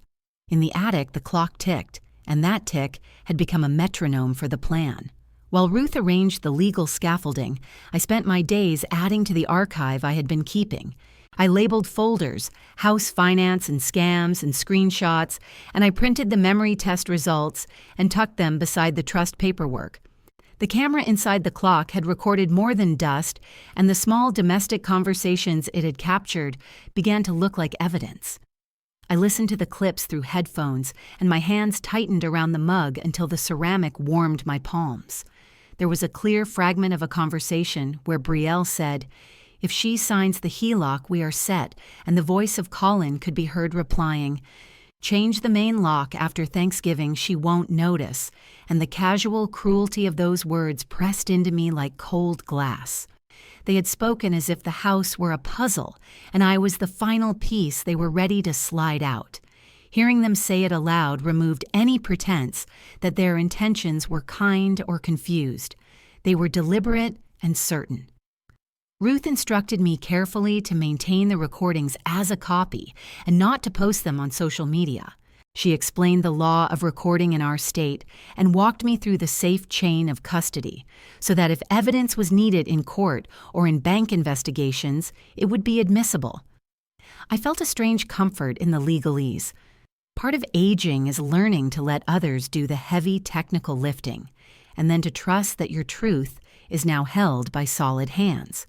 S1: In the attic, the clock ticked, and that tick had become a metronome for the plan. While Ruth arranged the legal scaffolding, I spent my days adding to the archive I had been keeping. I labeled folders, house finance and scams and screenshots, and I printed the memory test results and tucked them beside the trust paperwork. The camera inside the clock had recorded more than dust, and the small domestic conversations it had captured began to look like evidence. I listened to the clips through headphones, and my hands tightened around the mug until the ceramic warmed my palms. There was a clear fragment of a conversation where Brielle said, "If she signs the HELOC, we are set," and the voice of Colin could be heard replying, "Change the main lock after Thanksgiving, she won't notice," and the casual cruelty of those words pressed into me like cold glass. They had spoken as if the house were a puzzle, and I was the final piece they were ready to slide out. Hearing them say it aloud removed any pretense that their intentions were kind or confused. They were deliberate and certain. Ruth instructed me carefully to maintain the recordings as a copy and not to post them on social media. She explained the law of recording in our state and walked me through the safe chain of custody so that if evidence was needed in court or in bank investigations, it would be admissible. I felt a strange comfort in the legalese. Part of aging is learning to let others do the heavy technical lifting, and then to trust that your truth is now held by solid hands.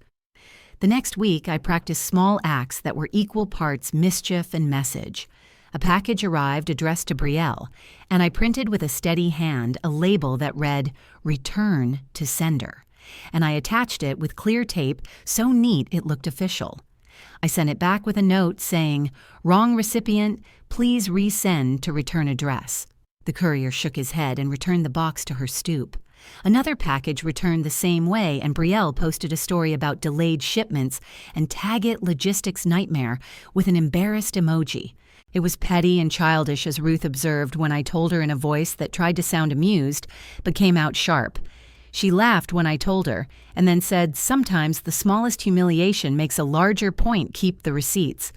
S1: The next week, I practiced small acts that were equal parts mischief and message. A package arrived addressed to Brielle, and I printed with a steady hand a label that read, "Return to sender," and I attached it with clear tape so neat it looked official. I sent it back with a note saying, "Wrong recipient, please resend to return address." The courier shook his head and returned the box to her stoop. Another package returned the same way, and Brielle posted a story about delayed shipments and tag it logistics nightmare with an embarrassed emoji. It was petty and childish, as Ruth observed when I told her in a voice that tried to sound amused but came out sharp. She laughed when I told her, and then said, "Sometimes the smallest humiliation makes a larger point keep the receipts."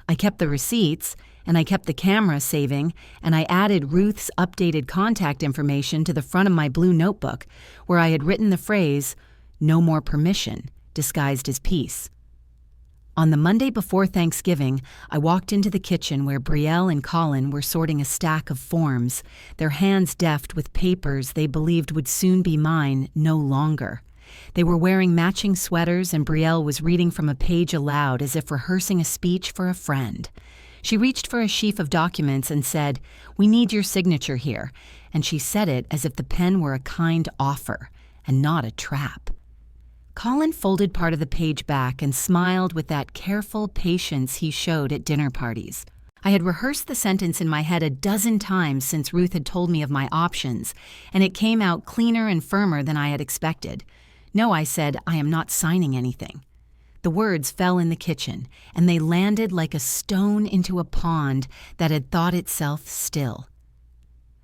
S1: I kept the receipts, and I kept the camera saving, and I added Ruth's updated contact information to the front of my blue notebook, where I had written the phrase, "No more permission," disguised as peace. On the Monday before Thanksgiving, I walked into the kitchen where Brielle and Colin were sorting a stack of forms, their hands deft with papers they believed would soon be mine no longer. They were wearing matching sweaters, and Brielle was reading from a page aloud as if rehearsing a speech for a friend. She reached for a sheaf of documents and said, "We need your signature here," and she said it as if the pen were a kind offer and not a trap. Colin folded part of the page back and smiled with that careful patience he showed at dinner parties. I had rehearsed the sentence in my head a dozen times since Ruth had told me of my options, and it came out cleaner and firmer than I had expected. "No," I said, "I am not signing anything." The words fell in the kitchen, and they landed like a stone into a pond that had thought itself still.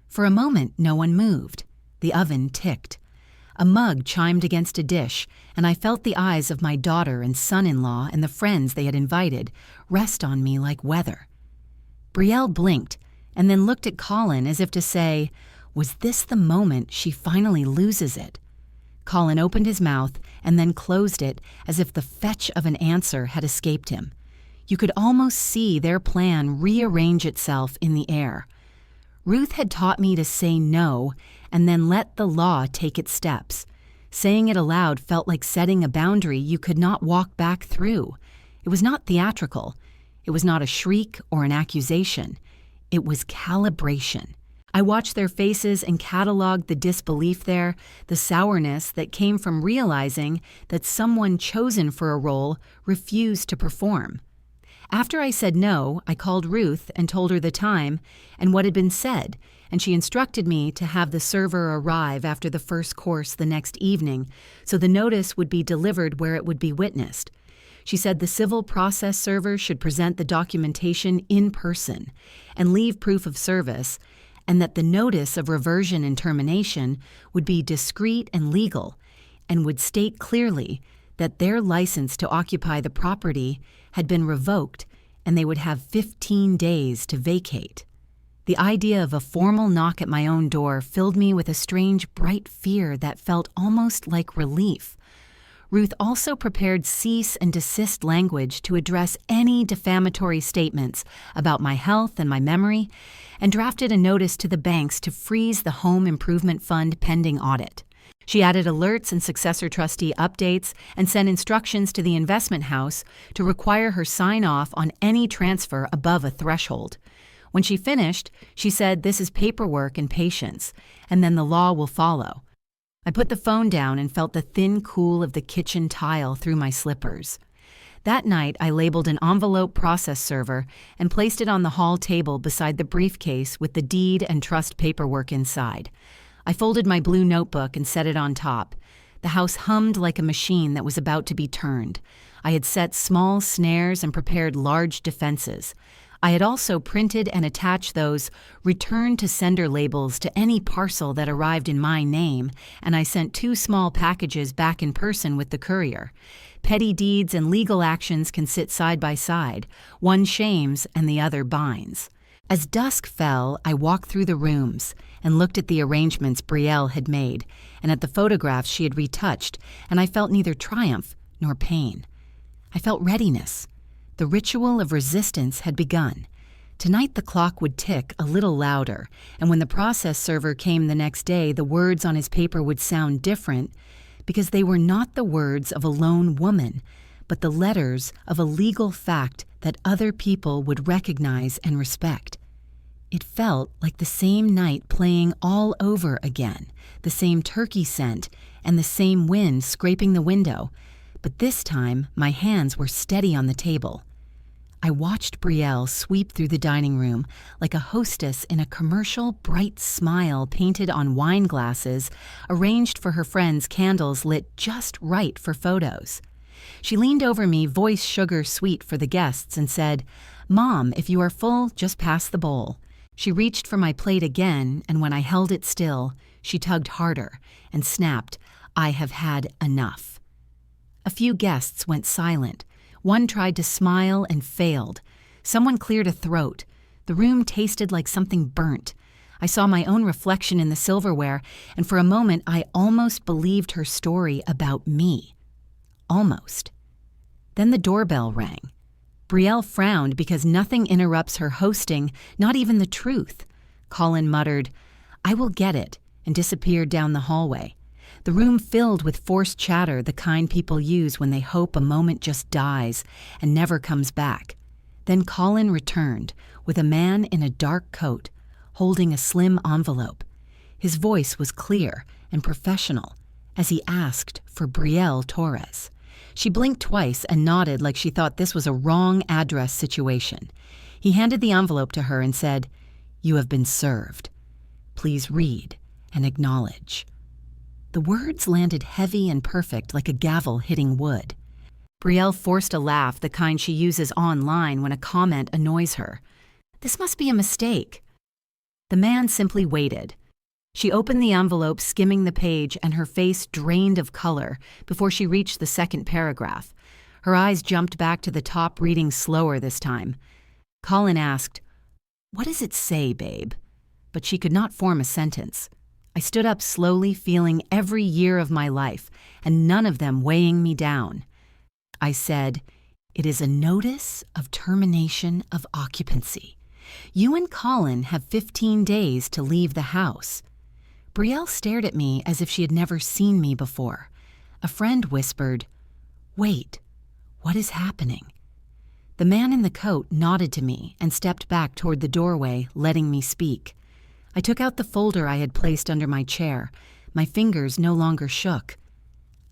S1: For a moment, no one moved. The oven ticked. A mug chimed against a dish, and I felt the eyes of my daughter and son-in-law and the friends they had invited rest on me like weather. Brielle blinked, and then looked at Colin as if to say, was this the moment she finally loses it? Colin opened his mouth and then closed it as if the fetch of an answer had escaped him. You could almost see their plan rearrange itself in the air. Ruth had taught me to say no and then let the law take its steps. Saying it aloud felt like setting a boundary you could not walk back through. It was not theatrical. It was not a shriek or an accusation. It was calibration. I watched their faces and cataloged the disbelief there, the sourness that came from realizing that someone chosen for a role refused to perform. After I said no, I called Ruth and told her the time and what had been said, and she instructed me to have the server arrive after the first course the next evening so the notice would be delivered where it would be witnessed. She said the civil process server should present the documentation in person and leave proof of service, and that the notice of reversion and termination would be discreet and legal and would state clearly that their license to occupy the property had been revoked and they would have 15 days to vacate. The idea of a formal knock at my own door filled me with a strange, bright fear that felt almost like relief. Ruth also prepared cease and desist language to address any defamatory statements about my health and my memory, and drafted a notice to the banks to freeze the home improvement fund pending audit. She added alerts and successor trustee updates and sent instructions to the investment house to require her sign off on any transfer above a threshold. When she finished, she said, "This is paperwork and patience, and then the law will follow." I put the phone down and felt the thin cool of the kitchen tile through my slippers. That night, I labeled an envelope process server and placed it on the hall table beside the briefcase with the deed and trust paperwork inside. I folded my blue notebook and set it on top. The house hummed like a machine that was about to be turned. I had set small snares and prepared large defenses. I had also printed and attached those return to sender labels to any parcel that arrived in my name, and I sent 2 small packages back in person with the courier. Petty deeds and legal actions can sit side by side. One shames and the other binds. As dusk fell, I walked through the rooms and looked at the arrangements Brielle had made and at the photographs she had retouched, and I felt neither triumph nor pain. I felt readiness. The ritual of resistance had begun. Tonight the clock would tick a little louder, and when the process server came the next day, the words on his paper would sound different because they were not the words of a lone woman, but the letters of a legal fact that other people would recognize and respect. It felt like the same night playing all over again, the same turkey scent and the same wind scraping the window, but this time my hands were steady on the table. I watched Brielle sweep through the dining room like a hostess in a commercial bright smile painted on wine glasses, arranged for her friends' candles lit just right for photos. She leaned over me, voice sugar sweet for the guests, and said, "Mom, if you are full, just pass the bowl." She reached for my plate again, and when I held it still, she tugged harder and snapped, "I have had enough." A few guests went silent. One tried to smile and failed. Someone cleared a throat. The room tasted like something burnt. I saw my own reflection in the silverware, and for a moment I almost believed her story about me. Almost. Then the doorbell rang. Brielle frowned because nothing interrupts her hosting, not even the truth. Colin muttered, "I will get it," and disappeared down the hallway. The room filled with forced chatter, the kind people use when they hope a moment just dies and never comes back. Then Colin returned, with a man in a dark coat, holding a slim envelope. His voice was clear and professional as he asked for Brielle Torres. She blinked twice and nodded like she thought this was a wrong address situation. He handed the envelope to her and said, "You have been served. Please read and acknowledge." The words landed heavy and perfect like a gavel hitting wood. Brielle forced a laugh, the kind she uses online when a comment annoys her. This must be a mistake. The man simply waited. She opened the envelope, skimming the page, and her face drained of color before she reached the second paragraph. Her eyes jumped back to the top, reading slower this time. Colin asked, "What does it say, babe?" But she could not form a sentence. I stood up slowly, feeling every year of my life, and none of them weighing me down. I said, "It is a notice of termination of occupancy. You and Colin have 15 days to leave the house." Brielle stared at me as if she had never seen me before. A friend whispered, "Wait, what is happening?" The man in the coat nodded to me and stepped back toward the doorway, letting me speak. I took out the folder I had placed under my chair. My fingers no longer shook.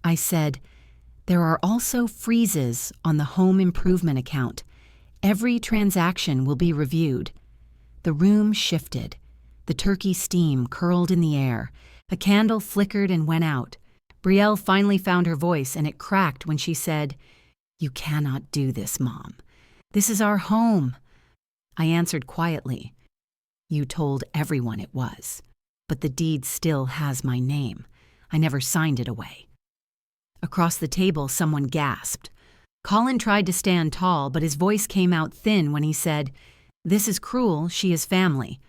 S1: I said, "There are also freezes on the home improvement account. Every transaction will be reviewed." The room shifted. The turkey steam curled in the air. A candle flickered and went out. Brielle finally found her voice, and it cracked when she said, "You cannot do this, Mom. This is our home." I answered quietly, "You told everyone it was, but the deed still has my name. I never signed it away." Across the table, someone gasped. Colin tried to stand tall, but his voice came out thin when he said, "This is cruel. She is family."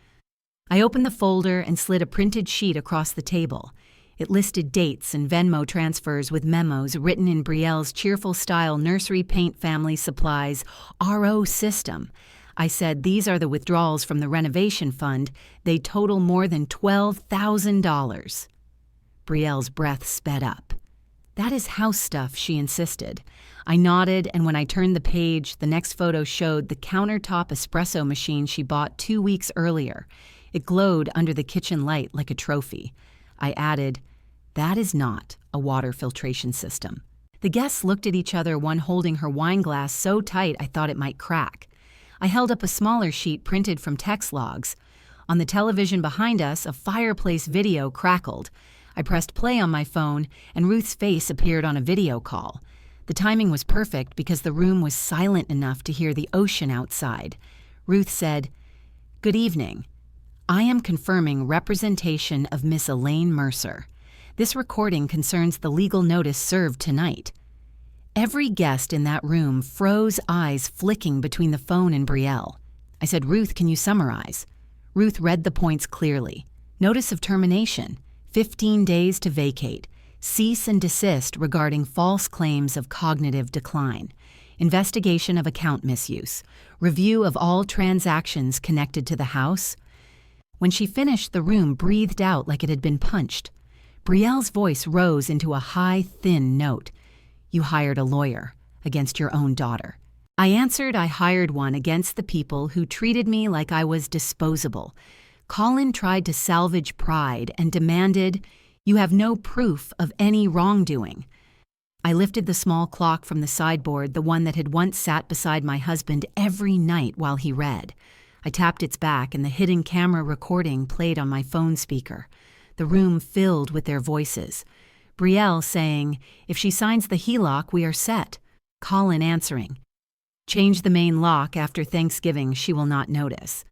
S1: I opened the folder and slid a printed sheet across the table. It listed dates and Venmo transfers with memos written in Brielle's cheerful style nursery paint family supplies RO system. I said, "These are the withdrawals from the renovation fund. They total more than $12,000. Brielle's breath sped up. "That is house stuff," she insisted. I nodded, and when I turned the page, the next photo showed the countertop espresso machine she bought 2 weeks earlier. It glowed under the kitchen light like a trophy. I added, That is not a water filtration system. The guests looked at each other, one holding her wine glass so tight I thought it might crack. I held up a smaller sheet printed from text logs. On the television behind us, a fireplace video crackled. I pressed play on my phone, and Ruth's face appeared on a video call. The timing was perfect because the room was silent enough to hear the ocean outside. Ruth said, "Good evening. I am confirming representation of Miss Elaine Mercer. This recording concerns the legal notice served tonight." Every guest in that room froze, eyes flicking between the phone and Brielle. I said, "Ruth, can you summarize?" Ruth read the points clearly. Notice of termination, 15 days to vacate. Cease and desist regarding false claims of cognitive decline. Investigation of account misuse. Review of all transactions connected to the house. When she finished, the room breathed out like it had been punched. Brielle's voice rose into a high, thin note. "You hired a lawyer against your own daughter." I answered I hired one against the people who treated me like I was disposable. Colin tried to salvage pride and demanded, "You have no proof of any wrongdoing." I lifted the small clock from the sideboard, the one that had once sat beside my husband every night while he read. I tapped its back, and the hidden camera recording played on my phone speaker. The room filled with their voices. Brielle saying, "If she signs the HELOC, we are set." Colin answering, "Change the main lock after Thanksgiving, she will not notice."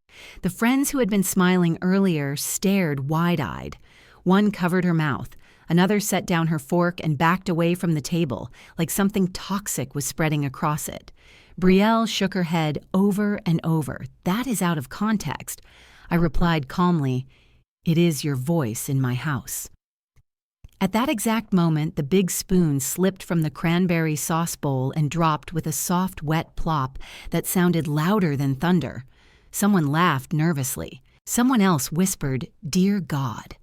S1: The friends who had been smiling earlier stared wide-eyed. One covered her mouth. Another set down her fork and backed away from the table, like something toxic was spreading across it. Brielle shook her head over and over. "That is out of context." I replied calmly, "It is your voice in my house." At that exact moment, the big spoon slipped from the cranberry sauce bowl and dropped with a soft, wet plop that sounded louder than thunder. Someone laughed nervously. Someone else whispered, "Dear God."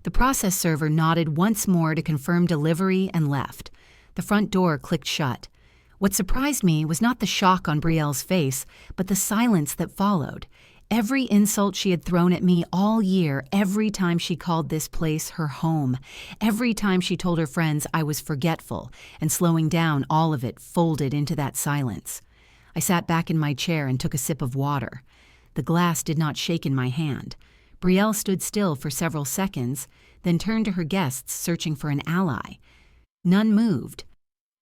S1: The process server nodded once more to confirm delivery and left. The front door clicked shut. What surprised me was not the shock on Brielle's face, but the silence that followed. Every insult she had thrown at me all year, every time she called this place her home, every time she told her friends I was forgetful, and slowing down, all of it folded into that silence. I sat back in my chair and took a sip of water. The glass did not shake in my hand. Brielle stood still for several seconds, then turned to her guests, searching for an ally. None moved.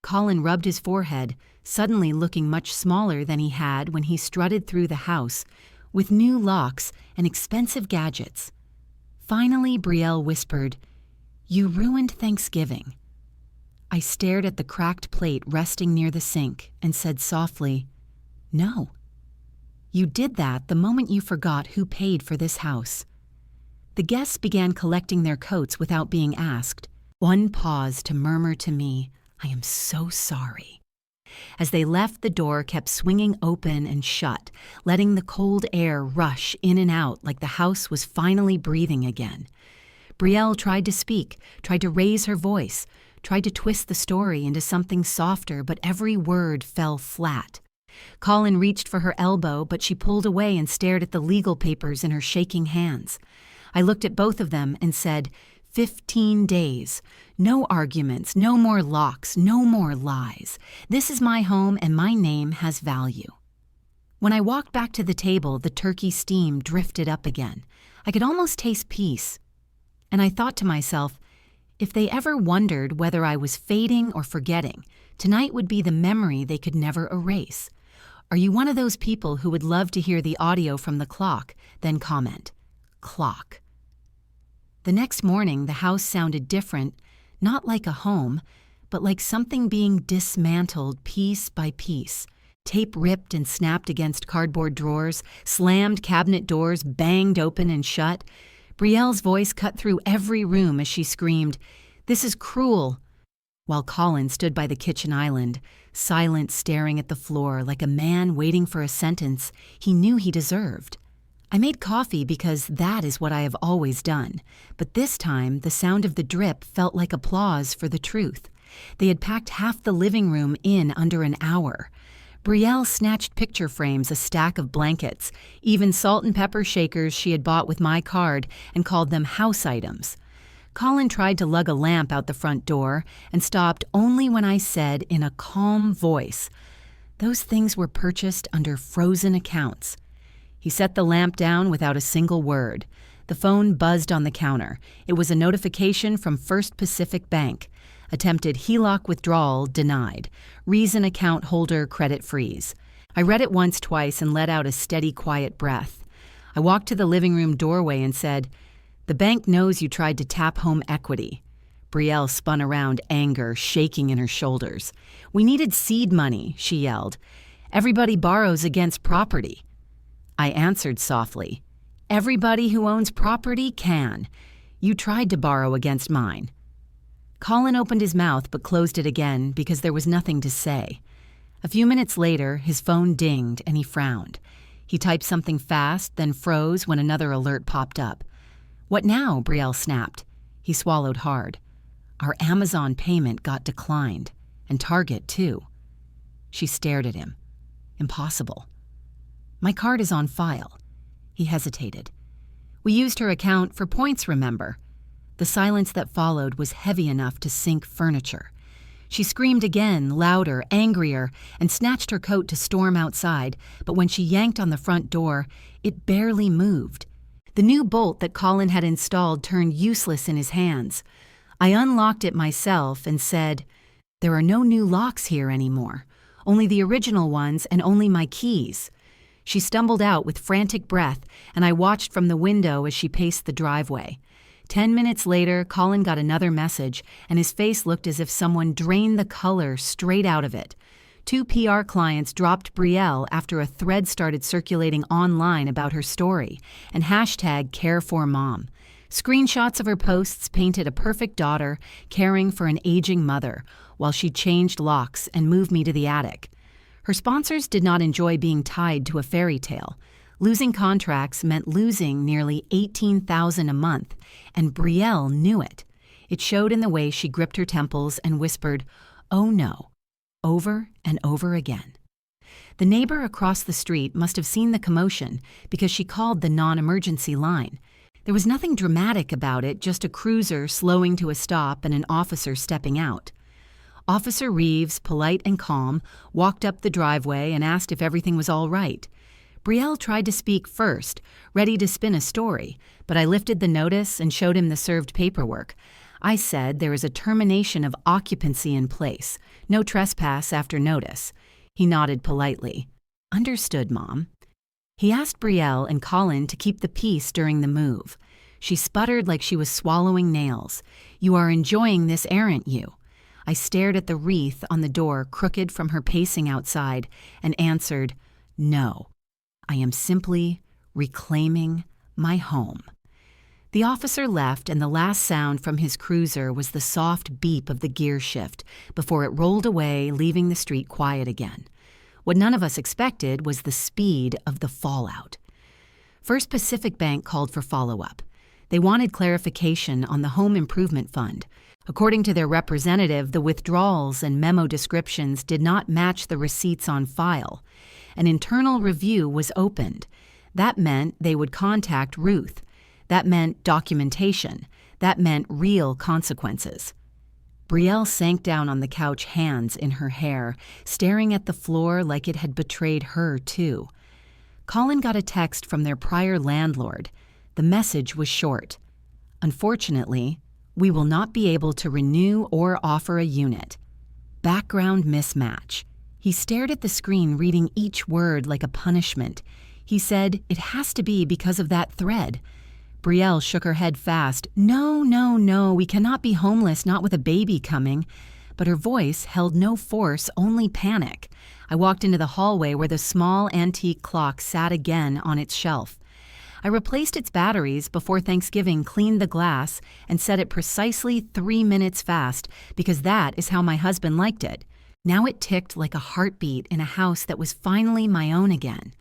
S1: Colin rubbed his forehead, suddenly looking much smaller than he had when he strutted through the house, with new locks and expensive gadgets. Finally, Brielle whispered, "You ruined Thanksgiving." I stared at the cracked plate resting near the sink and said softly, "No. You did that the moment you forgot who paid for this house." The guests began collecting their coats without being asked. One paused to murmur to me, "I am so sorry." As they left, the door kept swinging open and shut, letting the cold air rush in and out like the house was finally breathing again. Brielle tried to speak, tried to raise her voice, tried to twist the story into something softer, but every word fell flat. Colin reached for her elbow, but she pulled away and stared at the legal papers in her shaking hands. I looked at both of them and said, 15 days. No arguments, no more locks, no more lies. This is my home and my name has value. When I walked back to the table, the turkey steam drifted up again. I could almost taste peace. And I thought to myself, if they ever wondered whether I was fading or forgetting, tonight would be the memory they could never erase. Are you one of those people who would love to hear the audio from the clock, then comment, "Clock." The next morning, the house sounded different, not like a home, but like something being dismantled piece by piece. Tape ripped and snapped against cardboard drawers, slammed cabinet doors banged open and shut. Brielle's voice cut through every room as she screamed, "This is cruel," while Colin stood by the kitchen island, silent, staring at the floor like a man waiting for a sentence he knew he deserved. I made coffee because that is what I have always done, but this time the sound of the drip felt like applause for the truth. They had packed half the living room in under an hour. Brielle snatched picture frames, a stack of blankets, even salt and pepper shakers she had bought with my card, and called them house items. Colin tried to lug a lamp out the front door and stopped only when I said in a calm voice, "Those things were purchased under frozen accounts." He set the lamp down without a single word. The phone buzzed on the counter. It was a notification from First Pacific Bank. Attempted HELOC withdrawal denied. Reason account holder credit freeze. I read it once, twice, and let out a steady, quiet breath. I walked to the living room doorway and said, "The bank knows you tried to tap home equity." Brielle spun around, anger shaking in her shoulders. "We needed seed money," she yelled. "Everybody borrows against property." I answered softly, "Everybody who owns property can. You tried to borrow against mine." Colin opened his mouth but closed it again because there was nothing to say. A few minutes later, his phone dinged and he frowned. He typed something fast, then froze when another alert popped up. "What now?" Brielle snapped. He swallowed hard. "Our Amazon payment got declined, and Target too." She stared at him. "Impossible." "My card is on file." He hesitated. "We used her account for points, remember?" The silence that followed was heavy enough to sink furniture. She screamed again, louder, angrier, and snatched her coat to storm outside, but when she yanked on the front door, it barely moved. The new bolt that Colin had installed turned useless in his hands. I unlocked it myself and said, "There are no new locks here anymore. Only the original ones and only my keys." She stumbled out with frantic breath, and I watched from the window as she paced the driveway. 10 minutes later, Colin got another message, and his face looked as if someone drained the color straight out of it. 2 PR clients dropped Brielle after a thread started circulating online about her story, and #CareForMom. Screenshots of her posts painted a perfect daughter caring for an aging mother, while she changed locks and moved me to the attic. Her sponsors did not enjoy being tied to a fairy tale. Losing contracts meant losing nearly $18,000 a month, and Brielle knew it. It showed in the way she gripped her temples and whispered, "Oh no," over and over again. The neighbor across the street must have seen the commotion because she called the non-emergency line. There was nothing dramatic about it, just a cruiser slowing to a stop and an officer stepping out. Officer Reeves, polite and calm, walked up the driveway and asked if everything was all right. Brielle tried to speak first, ready to spin a story, but I lifted the notice and showed him the served paperwork. I said there is a termination of occupancy in place, no trespass after notice. He nodded politely. "Understood, Mom." He asked Brielle and Colin to keep the peace during the move. She sputtered like she was swallowing nails. "You are enjoying this, aren't you?" I stared at the wreath on the door, crooked from her pacing outside, and answered, "No. I am simply reclaiming my home." The officer left, and the last sound from his cruiser was the soft beep of the gear shift before it rolled away, leaving the street quiet again. What none of us expected was the speed of the fallout. First Pacific Bank called for follow-up. They wanted clarification on the Home Improvement Fund. According to their representative, the withdrawals and memo descriptions did not match the receipts on file. An internal review was opened. That meant they would contact Ruth. That meant documentation. That meant real consequences. Brielle sank down on the couch, hands in her hair, staring at the floor like it had betrayed her, too. Colin got a text from their prior landlord. The message was short. "Unfortunately, we will not be able to renew or offer a unit." Background mismatch. He stared at the screen, reading each word like a punishment. He said, "It has to be because of that thread." Brielle shook her head fast. "No, no, no, we cannot be homeless, not with a baby coming." But her voice held no force, only panic. I walked into the hallway where the small antique clock sat again on its shelf. I replaced its batteries before Thanksgiving, cleaned the glass, and set it precisely 3 minutes fast because that is how my husband liked it. Now it ticked like a heartbeat in a house that was finally my own again.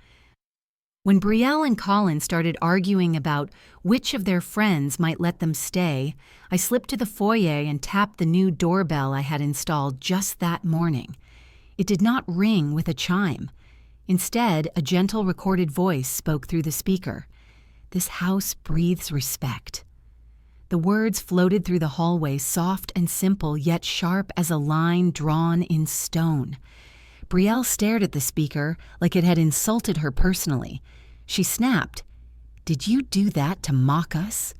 S1: When Brielle and Colin started arguing about which of their friends might let them stay, I slipped to the foyer and tapped the new doorbell I had installed just that morning. It did not ring with a chime. Instead, a gentle recorded voice spoke through the speaker. "This house breathes respect." The words floated through the hallway, soft and simple, yet sharp as a line drawn in stone. Brielle stared at the speaker like it had insulted her personally. She snapped, "Did you do that to mock us?"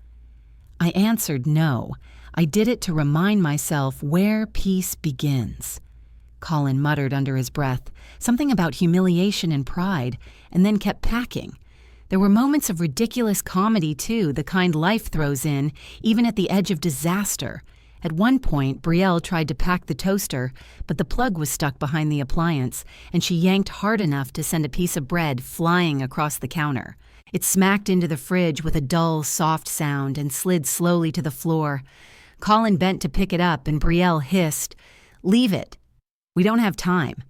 S1: I answered no. I did it to remind myself where peace begins. Colin muttered under his breath, something about humiliation and pride, and then kept packing. There were moments of ridiculous comedy, too, the kind life throws in, even at the edge of disaster. At one point, Brielle tried to pack the toaster, but the plug was stuck behind the appliance, and she yanked hard enough to send a piece of bread flying across the counter. It smacked into the fridge with a dull, soft sound and slid slowly to the floor. Colin bent to pick it up, and Brielle hissed, "Leave it. We don't have time."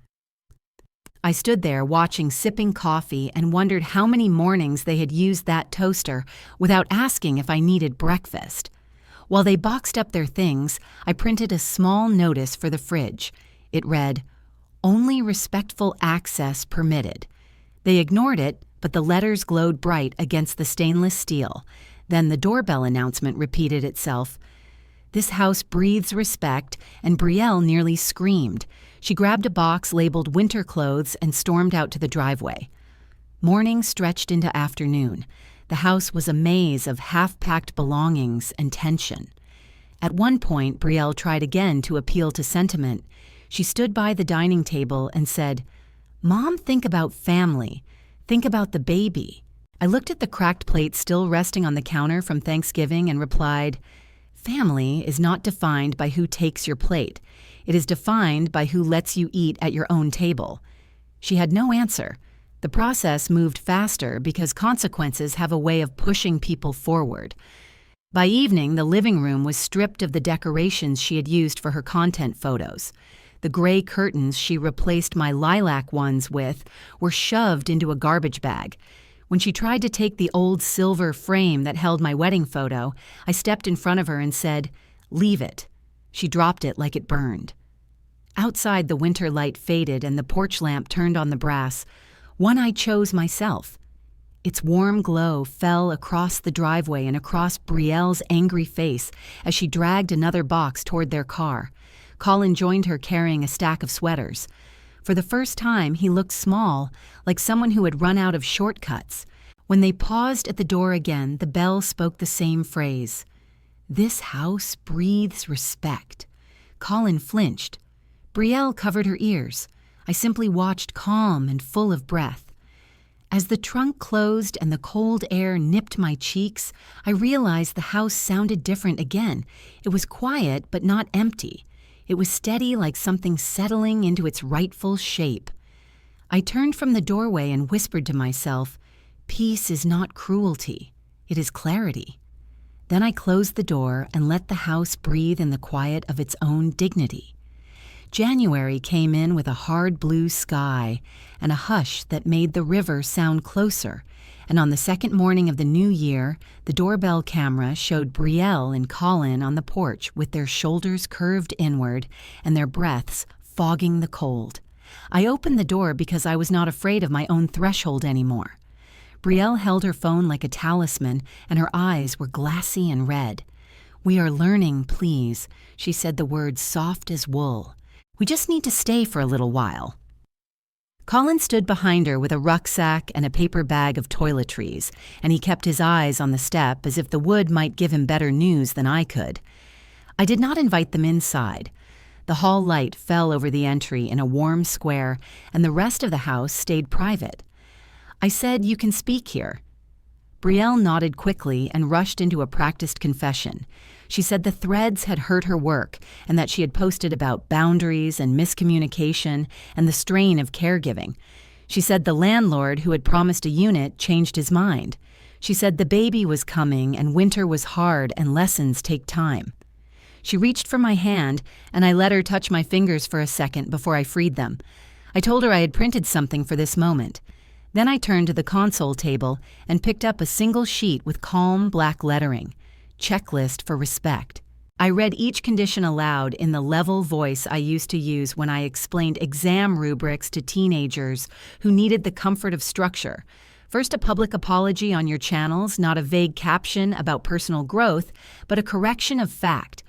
S1: I stood there watching, sipping coffee, and wondered how many mornings they had used that toaster without asking if I needed breakfast. While they boxed up their things, I printed a small notice for the fridge. It read, "Only respectful access permitted." They ignored it, but the letters glowed bright against the stainless steel. Then the doorbell announcement repeated itself. This house breathes respect, and Brielle nearly screamed. She grabbed a box labeled winter clothes and stormed out to the driveway. Morning stretched into afternoon. The house was a maze of half-packed belongings and tension. At one point, Brielle tried again to appeal to sentiment. She stood by the dining table and said, "Mom, think about family. Think about the baby." I looked at the cracked plate still resting on the counter from Thanksgiving and replied, "Family is not defined by who takes your plate. It is defined by who lets you eat at your own table." She had no answer. The process moved faster because consequences have a way of pushing people forward. By evening, the living room was stripped of the decorations she had used for her content photos. The gray curtains she replaced my lilac ones with were shoved into a garbage bag. When she tried to take the old silver frame that held my wedding photo, I stepped in front of her and said, "Leave it." She dropped it like it burned. Outside, the winter light faded and the porch lamp turned on the brass, one I chose myself. Its warm glow fell across the driveway and across Brielle's angry face as she dragged another box toward their car. Colin joined her carrying a stack of sweaters. For the first time, he looked small, like someone who had run out of shortcuts. When they paused at the door again, the bell spoke the same phrase. "This house breathes respect." Colin flinched. Brielle covered her ears. I simply watched, calm and full of breath. As the trunk closed and the cold air nipped my cheeks, I realized the house sounded different again. It was quiet, but not empty. It was steady, like something settling into its rightful shape. I turned from the doorway and whispered to myself, "Peace is not cruelty. It is clarity." Then I closed the door and let the house breathe in the quiet of its own dignity. January came in with a hard blue sky and a hush that made the river sound closer, and on the second morning of the new year, the doorbell camera showed Brielle and Colin on the porch with their shoulders curved inward and their breaths fogging the cold. I opened the door because I was not afraid of my own threshold anymore. Brielle held her phone like a talisman, and her eyes were glassy and red. "We are learning, please," she said, the words soft as wool. "We just need to stay for a little while." Colin stood behind her with a rucksack and a paper bag of toiletries, and he kept his eyes on the step as if the wood might give him better news than I could. I did not invite them inside. The hall light fell over the entry in a warm square, and the rest of the house stayed private. I said, "You can speak here." Brielle nodded quickly and rushed into a practiced confession. She said the threads had hurt her work and that she had posted about boundaries and miscommunication and the strain of caregiving. She said the landlord who had promised a unit changed his mind. She said the baby was coming and winter was hard and lessons take time. She reached for my hand, and I let her touch my fingers for a second before I freed them. I told her I had printed something for this moment. Then I turned to the console table and picked up a single sheet with calm black lettering. Checklist for respect. I read each condition aloud in the level voice I used to use when I explained exam rubrics to teenagers who needed the comfort of structure. First, a public apology on your channels, not a vague caption about personal growth, but a correction of fact.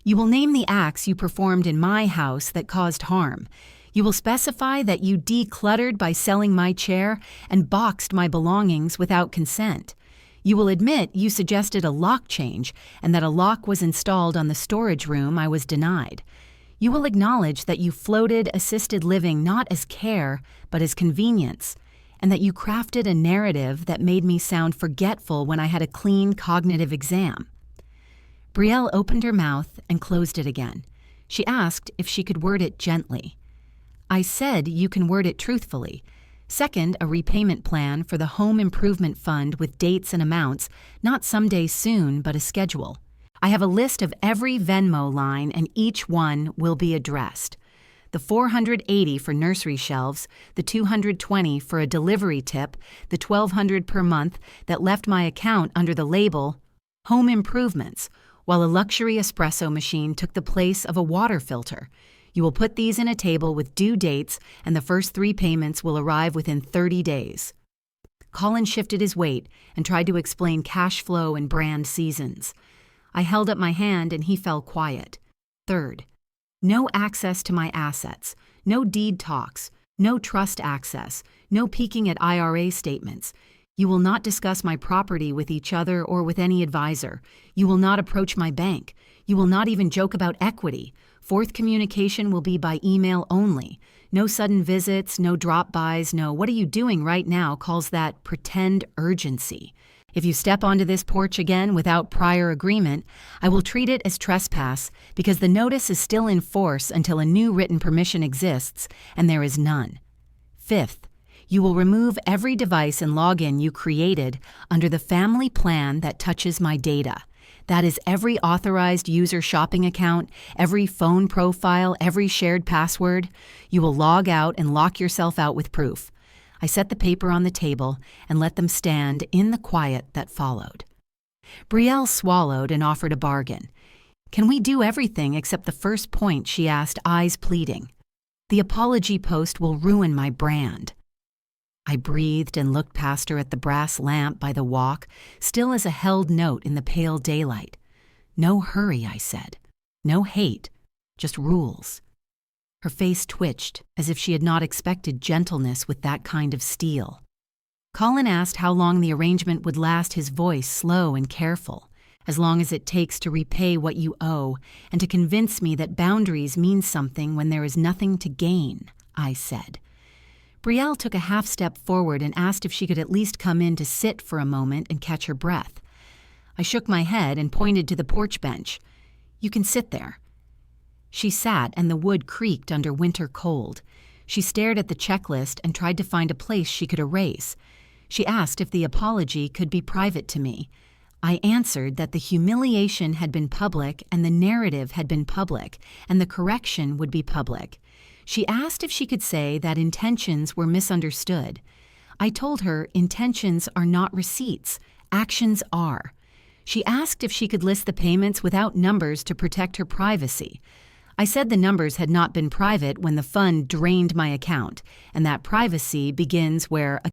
S1: You will name the acts you performed in my house that caused harm. You will specify that you decluttered by selling my chair and boxed my belongings without consent. You will admit you suggested a lock change and that a lock was installed on the storage room I was denied. You will acknowledge that you floated assisted living not as care, but as convenience, and that you crafted a narrative that made me sound forgetful when I had a clean cognitive exam. Brielle opened her mouth and closed it again. She asked if she could word it gently. I said you can word it truthfully. Second, a repayment plan for the Home Improvement Fund with dates and amounts, not someday soon, but a schedule. I have a list of every Venmo line and each one will be addressed. The $480 for nursery shelves, the $220 for a delivery tip, the $1,200 per month that left my account under the label Home Improvements, while a luxury espresso machine took the place of a water filter. You will put these in a table with due dates, and the first 3 payments will arrive within 30 days. Colin shifted his weight and tried to explain cash flow and brand seasons. I held up my hand and he fell quiet. Third, no access to my assets, no deed talks, no trust access, no peeking at IRA statements. You will not discuss my property with each other or with any advisor. You will not approach my bank. You will not even joke about equity. Fourth, communication will be by email only. No sudden visits, no drop-bys, no "what are you doing right now" calls that pretend urgency. If you step onto this porch again without prior agreement, I will treat it as trespass because the notice is still in force until a new written permission exists, and there is none. Fifth, you will remove every device and login you created under the family plan that touches my data. That is every authorized user shopping account, every phone profile, every shared password. You will log out and lock yourself out with proof. I set the paper on the table and let them stand in the quiet that followed. Brielle swallowed and offered a bargain. Can we do everything except the first point, she asked, eyes pleading. The apology post will ruin my brand. I breathed and looked past her at the brass lamp by the walk, still as a held note in the pale daylight. No hurry, I said. No hate, just rules. Her face twitched, as if she had not expected gentleness with that kind of steel. Colin asked how long the arrangement would last, his voice slow and careful. As long as it takes to repay what you owe, and to convince me that boundaries mean something when there is nothing to gain, I said. Brielle took a half step forward and asked if she could at least come in to sit for a moment and catch her breath. I shook my head and pointed to the porch bench. You can sit there. She sat and the wood creaked under winter cold. She stared at the checklist and tried to find a place she could erase. She asked if the apology could be private to me. I answered that the humiliation had been public and the narrative had been public, and the correction would be public. She asked if she could say that intentions were misunderstood. I told her intentions are not receipts, actions are. She asked if she could list the payments without numbers to protect her privacy. I said the numbers had not been private when the fund drained my account, and that privacy begins where a